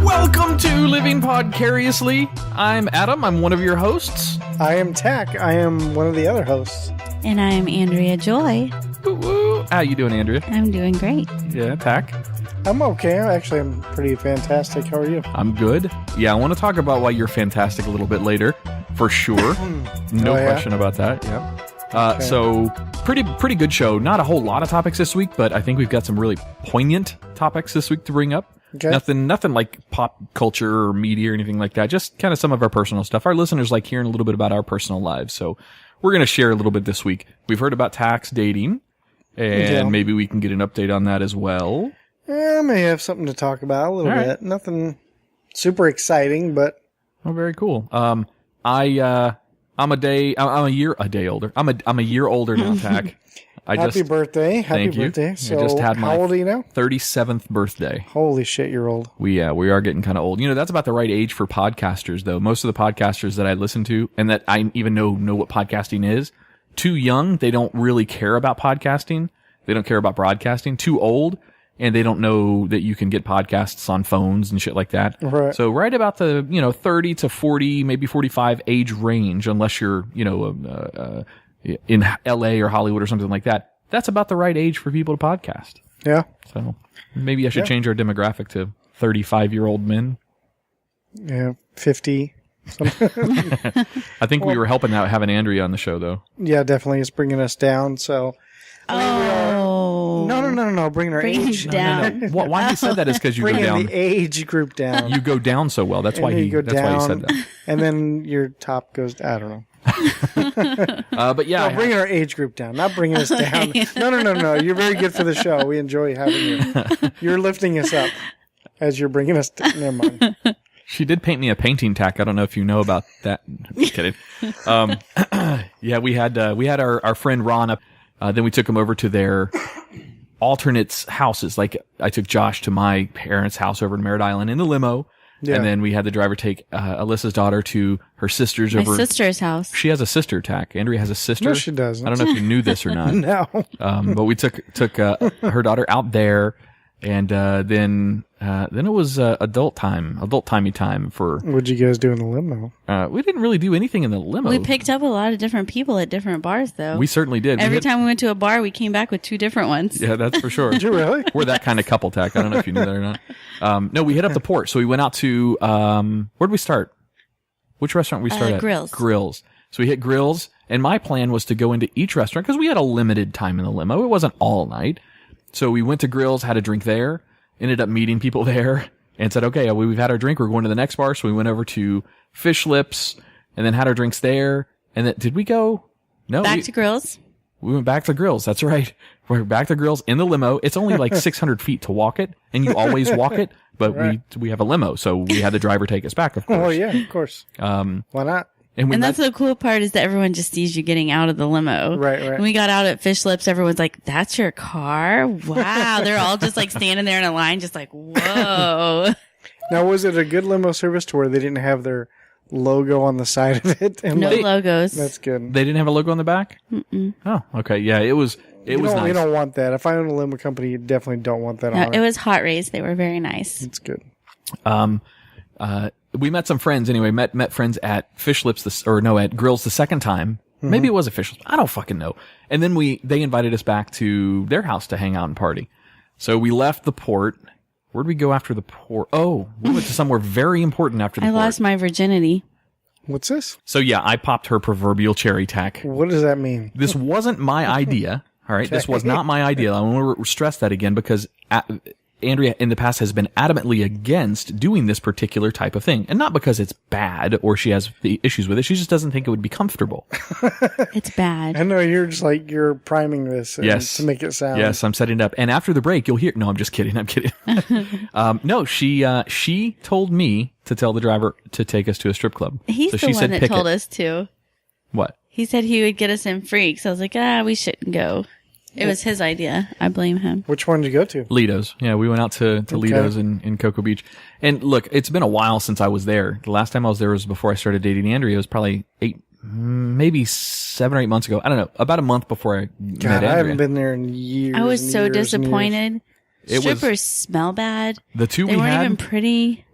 Welcome to Living Podcariously. I'm Adam. I'm one of your hosts. I am Tach. I am one of the other hosts. And I'm Andrea Joy. Woo-woo. How you doing, Andrea? I'm doing great. Yeah, Tach. I'm okay. Actually, I'm pretty fantastic. How are you? I'm good. Yeah, I want to talk about why you're fantastic a little bit later, for sure. No Oh, yeah? question about that. Yep. Okay. So pretty good show. Not a whole lot of topics this week, but I think we've got some really poignant topics this week to bring up. Okay. Nothing like pop culture or media or anything like that. Just kind of some of our personal stuff. Our listeners like hearing a little bit about our personal lives, so we're going to share a little bit this week. We've heard about Tach's dating, and Yeah. maybe we can get an update on that as well. I may have something to talk about a little All right. bit. Nothing super exciting, but Oh, very cool. I'm a year older. I'm a year older now, Tach. happy birthday. Happy Thank you. birthday. I So, just had my how old are you now? 37th birthday. Holy shit, you're old. We are getting kind of old. You know, that's about the right age for podcasters, though. Most of the podcasters that I listen to and that I even know what podcasting is, too young, they don't really care about podcasting. They don't care about broadcasting. Too old, and they don't know that you can get podcasts on phones and shit like that. Right. So right about the, 30 to 40, maybe 45 age range, unless you're, in LA or Hollywood or something like that. That's about the right age for people to podcast. Yeah. So maybe I should change our demographic to 35-year-old men. Yeah. 50. I think we were helping out having Andrea on the show, though. Yeah, definitely. It's bringing us down. So, Oh. no. Bringing our Bring age it down. Why he said that is because you go Bringing down. the age group down. You go down so well. That's And why then he. you go That's why he said down, that. And then your top goes, I don't know. But yeah, No, bringing our age group down, not bringing us down. No. You're very good for the show. We enjoy having you. You're lifting us up as you're bringing us down. Never mind. she did paint me a painting tack. I don't know if you know about that. Just kidding. Yeah, we had our friend Ron up. Then we took him over to their alternates houses. Like I took Josh to my parents' house over in Merritt Island in the limo. Yeah. And then we had the driver take Alyssa's daughter to her sister's My over. sister's house. She has a sister, Tack. Andrea has a sister. No, she doesn't. I don't know if you knew this or not. No. But we took her daughter out there, and then it was adult-timey time for. What'd you guys do in the limo? We didn't really do anything in the limo. We picked up a lot of different people at different bars, though. We certainly did. Every time we went to a bar, we came back with two different ones. Yeah, that's for sure. Did you really? We're that kind of couple, Tack. I don't know if you knew that or not. No, we hit up the port. So we went out to, where'd we start? Which restaurant we started at? Grills. Grills. So we hit Grills, and my plan was to go into each restaurant because we had a limited time in the limo. It wasn't all night. So we went to Grills, had a drink there, ended up meeting people there, and said, okay, we've had our drink. We're going to the next bar. So we went over to Fish Lips and then had our drinks there. And then, did we go? No. Back to Grills. We went back to Grills. That's right. We're back to Grills in the limo. It's only like 600 feet to walk it, and you always walk it, but Right. we have a limo, so we had the driver take us back, of course. Oh, yeah, of course. Why not? And we And met, that's the cool part is that everyone just sees you getting out of the limo. Right. When we got out at Fish Lips, everyone's like, that's your car? Wow. They're all just like standing there in a line, just like, whoa. Now, was it a good limo service to where they didn't have their logo on the side of it? And No like, logos. that's good. they didn't have a logo on the back? Mm-mm. Oh, okay. Yeah, it was It was nice. You don't want that. If I own a limo company, you definitely don't want that No, on it was hot rays. They were very nice. It's good. We met some friends anyway. Met friends at Fish Lips at Grills the second time. Maybe it was a Fish Lips. I don't fucking know. And then they invited us back to their house to hang out and party. So we left the port. Where'd we go after the port? Oh, we went to somewhere very important after the I port. lost my virginity. What's this? So yeah, I popped her proverbial cherry, Tach. What does that mean? This wasn't my idea. All right. This was not my idea. I want to stress that again because Andrea in the past has been adamantly against doing this particular type of thing. And not because it's bad or she has the issues with it. She just doesn't think it would be comfortable. It's bad. I know you're just like, you're priming this Yes. to make it sound. Yes, I'm setting it up. And after the break, you'll hear. No, I'm just kidding. I'm kidding. No, she told me to tell the driver to take us to a strip club. He's so the she one said, that pick told it. us to. What? He said he would get us in freaks. I was like, we shouldn't go. It was his idea. I blame him. Which one did you go to? Lido's. Yeah, we went out to Lido's in Cocoa Beach. And look, it's been a while since I was there. The last time I was there was before I started dating Andrea. It was probably 7 or 8 months ago. I don't know. About a month before I met God, Andrea. I haven't been there in years. I was and so years and years. disappointed. It was- Strippers smell bad. The two They we weren't had, even pretty.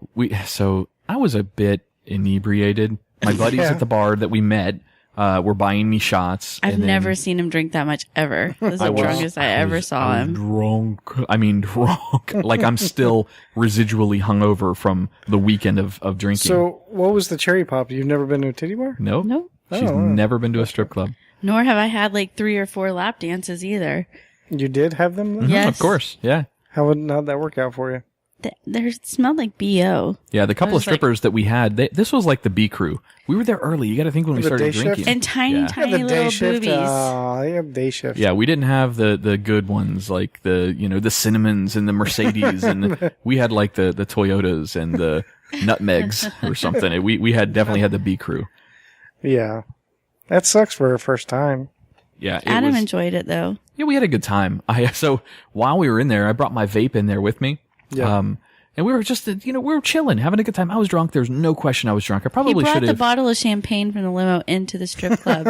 so I was a bit inebriated. My buddies at the bar that we met were buying me shots. I've and then never seen him drink that much ever. This is the drunkest I ever saw him. Drunk. I mean, drunk. Like I'm still residually hungover from the weekend of drinking. So, what was the cherry pop? You've never been to a titty bar? Nope. Nope. She's never been to a strip club. Nor have I had like 3 or 4 lap dances either. You did have them? Then? Yes. Of course. Yeah. How'd that work out for you? They smelled like BO. Yeah, the couple of was like- strippers that we had, this was like the B crew. We were there early. You got to think when we The started day shift? drinking. And tiny, Yeah. tiny the day little shift. boobies. They have day shift. Yeah, we didn't have the good ones like the Cinnamons and the Mercedes, and we had like the Toyotas and the Nutmegs or something. We definitely had the B crew. Yeah. That sucks for a first time. Yeah, it Adam was, enjoyed it though. Yeah, we had a good time. So while we were in there, I brought my vape in there with me. Yeah. And we were just, we were chilling, having a good time. I was drunk. There's no question I was drunk. I He probably brought should the have. bottle of champagne from the limo into the strip club.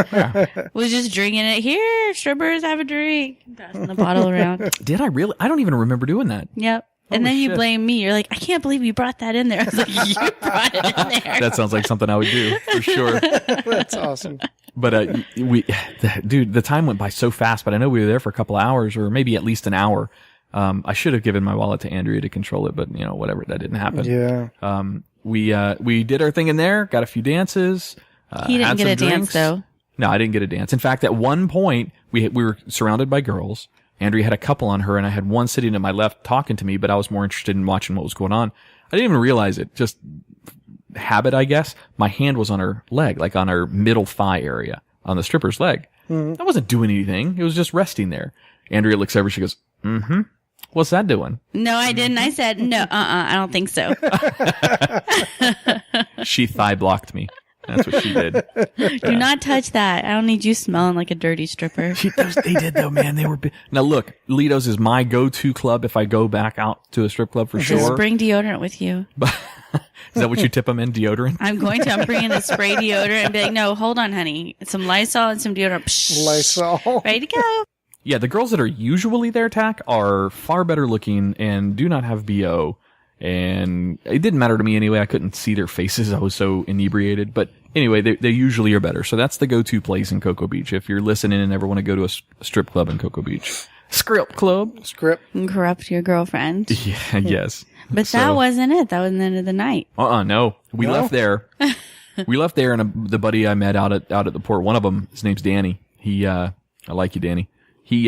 Was just drinking it. Here, strippers, have a drink. Passing the bottle around. Did I really? I don't even remember doing that. Yep. And then you shit. blame me. You're like, I can't believe you brought that in there. I was like, you brought it in there. That sounds like something I would do for sure. That's awesome. But the time went by so fast. But I know we were there for a couple of hours, or maybe at least an hour. I should have given my wallet to Andrea to control it, but whatever, that didn't happen. Yeah. We did our thing in there, got a few dances. He didn't had get some a dance drinks. though. No, I didn't get a dance. In fact, at one point we were surrounded by girls. Andrea had a couple on her, and I had one sitting to my left talking to me, but I was more interested in watching what was going on. I didn't even realize it. Just habit, I guess. My hand was on her leg, like on her middle thigh area, on the stripper's leg. I wasn't doing anything. It was just resting there. Andrea looks over. She goes, "Mm-hmm. What's that doing?" No, I didn't. I said, no, I don't think so. She thigh blocked me. That's what she did. Do not touch that. I don't need you smelling like a dirty stripper. They did though, man. They were now. Look, Lido's is my go-to club if I go back out to a strip club for Just sure. bring deodorant with you. Is that what you tip them in? Deodorant? I'm bringing a spray deodorant and be like, no, hold on, honey. Some Lysol and some deodorant. Psh, Lysol. ready to go. Yeah, the girls that are usually there, Tach, are far better looking and do not have BO. And it didn't matter to me anyway. I couldn't see their faces. I was so inebriated. But anyway, they usually are better. So that's the go-to place in Cocoa Beach. If you're listening and ever want to go to a strip club in Cocoa Beach. Script club. Script. And corrupt your girlfriend. Yeah, yes. But that wasn't it. That was the end of the night. No. We No? left there. We left there, and the buddy I met out at the port, one of them, his name's Danny. I like you, Danny. He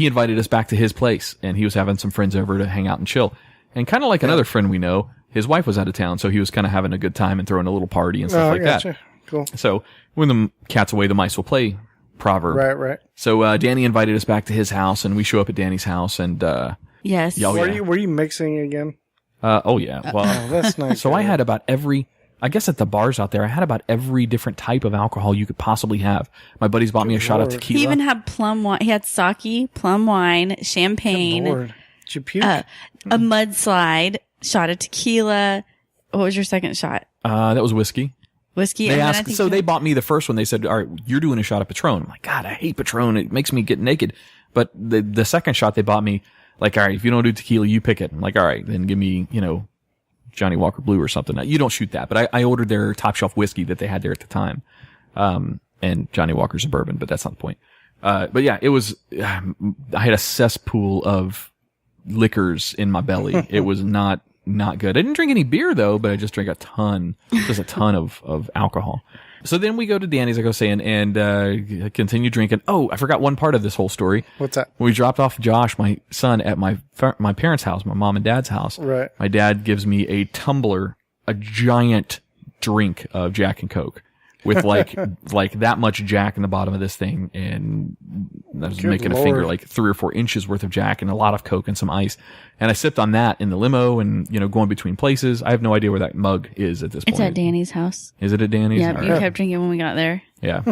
invited us back to his place, and he was having some friends over to hang out and chill. And kind of like another friend we know, his wife was out of town, so he was kind of having a good time and throwing a little party and stuff like gotcha. that. Cool. So when the cat's away, the mice will play proverb. Right. So Danny invited us back to his house, and we show up at Danny's house, and Yes. Yeah, yeah. Were you mixing again? oh yeah, well, Oh, that's nice. so I had about I guess at the bars out there, I had about every different type of alcohol you could possibly have. My buddies bought me a shot of Lord. tequila. He even had plum wine. He had sake, plum wine, champagne, Lord. Did you puke? a mudslide, shot of tequila. What was your second shot? That was whiskey. Whiskey. They and then I asked, think so they bought me the first one. They said, "All right, you're doing a shot of Patron." I'm like, "God, I hate Patron. It makes me get naked." But the second shot they bought me, like, all right, if you don't do tequila, you pick it. I'm like, all right, then give me, Johnny Walker Blue or something. You don't shoot that, but I ordered their top shelf whiskey that they had there at the time. And Johnny Walker's a bourbon, but that's not the point. But yeah, it was, I had a cesspool of liquors in my belly. It was not good. I didn't drink any beer though, but I just drank a ton of alcohol. So then we go to Danny's, like I was saying, and continue drinking. Oh, I forgot one part of this whole story. What's that? When we dropped off Josh, my son, at my parents' house, my mom and dad's house. Right. My dad gives me a tumbler, a giant drink of Jack and Coke with like that much Jack in the bottom of this thing, and I was making a finger like 3 or 4 inches worth of Jack and a lot of Coke and some ice. And I sipped on that in the limo and, going between places. I have no idea where that mug is at this point. It's at Danny's house. Is it at Danny's? Yeah, you kept drinking when we got there. Yeah.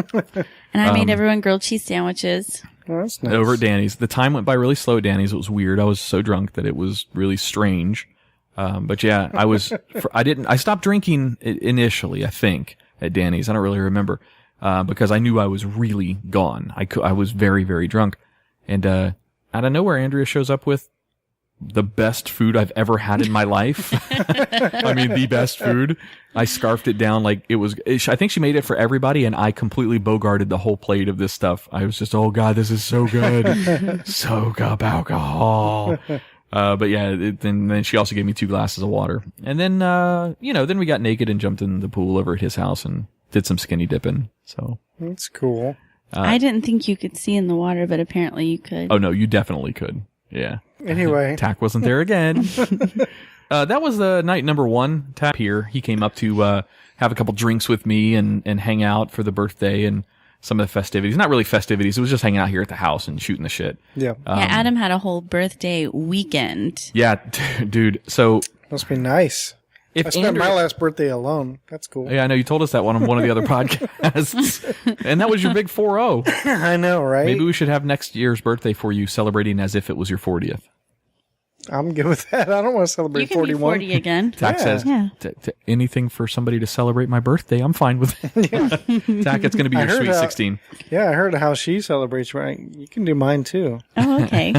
And I made everyone grilled cheese sandwiches. Oh, that's nice. Over at Danny's. The time went by really slow at Danny's. It was weird. I was so drunk that it was really strange. But yeah, I stopped drinking initially, I think, at Danny's. I don't really remember, because I knew I was really gone. I was very, very drunk. And, out of nowhere, Andrea shows up with the best food I've ever had in my life. I mean, the best food. I scarfed it down like it was, I think she made it for everybody, and I completely bogarted the whole plate of this stuff. I was just, oh God, this is so good. Soak up alcohol. But yeah, then she also gave me 2 glasses of water. And then, then we got naked and jumped in the pool over at his house and did some skinny dipping. So. That's cool. I didn't think you could see in the water, but apparently you could. Oh no, you definitely could. Yeah. Anyway. Tach wasn't there again. That was the night number 1. Tach here. He came up to, have a couple drinks with me and hang out for the birthday and some of the festivities. Not really festivities. It was just hanging out here at the house and shooting the shit. Yeah. Adam had a whole birthday weekend. Yeah, dude. So. Must be nice. I spent my last birthday alone. That's cool. Yeah, I know. You told us that on one of the other podcasts. And that was your big 4-0. I know, right? Maybe we should have next year's birthday for you celebrating as if it was your 40th. I'm good with that. I don't want to celebrate 41. You can be 40 again. Tach says, anything for somebody to celebrate my birthday, I'm fine with it. Yeah. Tach, it's going to be your sweet 16. Yeah, I heard how she celebrates. Right? You can do mine too. Oh, okay.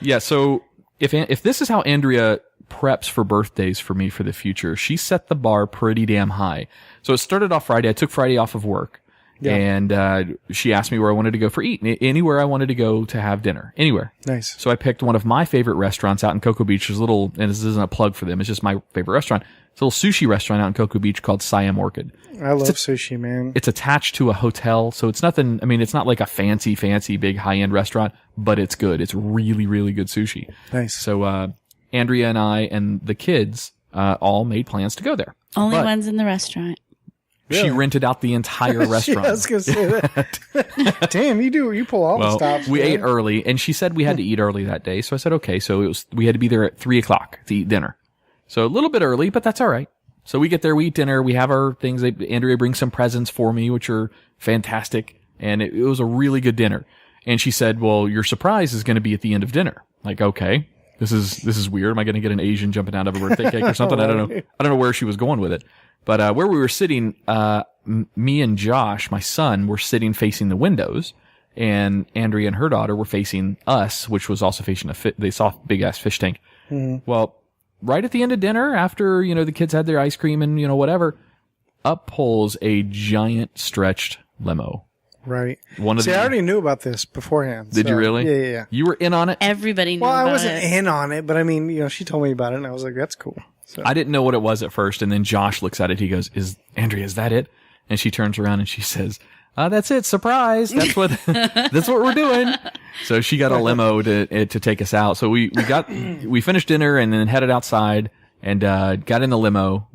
Yeah, so if this is how Andrea preps for birthdays for me for the future, she set the bar pretty damn high. So it started off Friday. I took Friday off of work. Yeah. And she asked me where I wanted to go for eat. Anywhere I wanted to go to have dinner. Anywhere. Nice. So I picked one of my favorite restaurants out in Cocoa Beach. There's a little, and this isn't a plug for them, it's just my favorite restaurant. It's a little sushi restaurant out in Cocoa Beach called Siam Orchid. I love sushi, man. It's attached to a hotel, so it's nothing, I mean, it's not like a fancy, big high-end restaurant, but it's good. It's really, really good sushi. Nice. So, Andrea and I and the kids, all made plans to go there. Only ones in the restaurant. Really? She rented out the entire restaurant. I was going to say that. Damn, you pull all the stops. We ate early, and she said we had to eat early that day. So I said, okay. So we had to be there at 3:00 to eat dinner. So a little bit early, but that's all right. So we get there, we eat dinner, we have our things. Andrea brings some presents for me, which are fantastic. And it was a really good dinner. And she said, well, your surprise is going to be at the end of dinner. Like, okay, this is weird. Am I going to get an Asian jumping out of a birthday cake or something? I don't know where she was going with it. But where we were sitting, me and Josh, my son, were sitting facing the windows, and Andrea and her daughter were facing us, which was also facing they saw a big ass fish tank. Mm-hmm. Well, right at the end of dinner, after the kids had their ice cream and whatever, up pulls a giant stretched limo. Right. I already knew about this beforehand. Did you really? Yeah. You were in on it? Everybody knew about it. Well, I wasn't in on it, but I mean, she told me about it, and I was like, that's cool. So. I didn't know what it was at first, and then Josh looks at it. He goes, Andrea, is that it? And she turns around and she says, that's it. Surprise. That's what we're doing. So she got a limo to take us out. So we finished dinner and then headed outside and, got in the limo,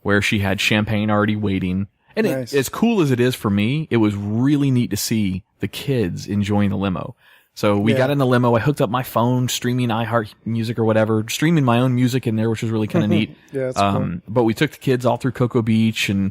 where she had champagne already waiting. And nice. As cool as it is for me, it was really neat to see the kids enjoying the limo. So we got in the limo. I hooked up my phone, streaming iHeart Music or whatever, streaming my own music in there, which was really kind of neat. Yeah, that's cool. But we took the kids all through Cocoa Beach and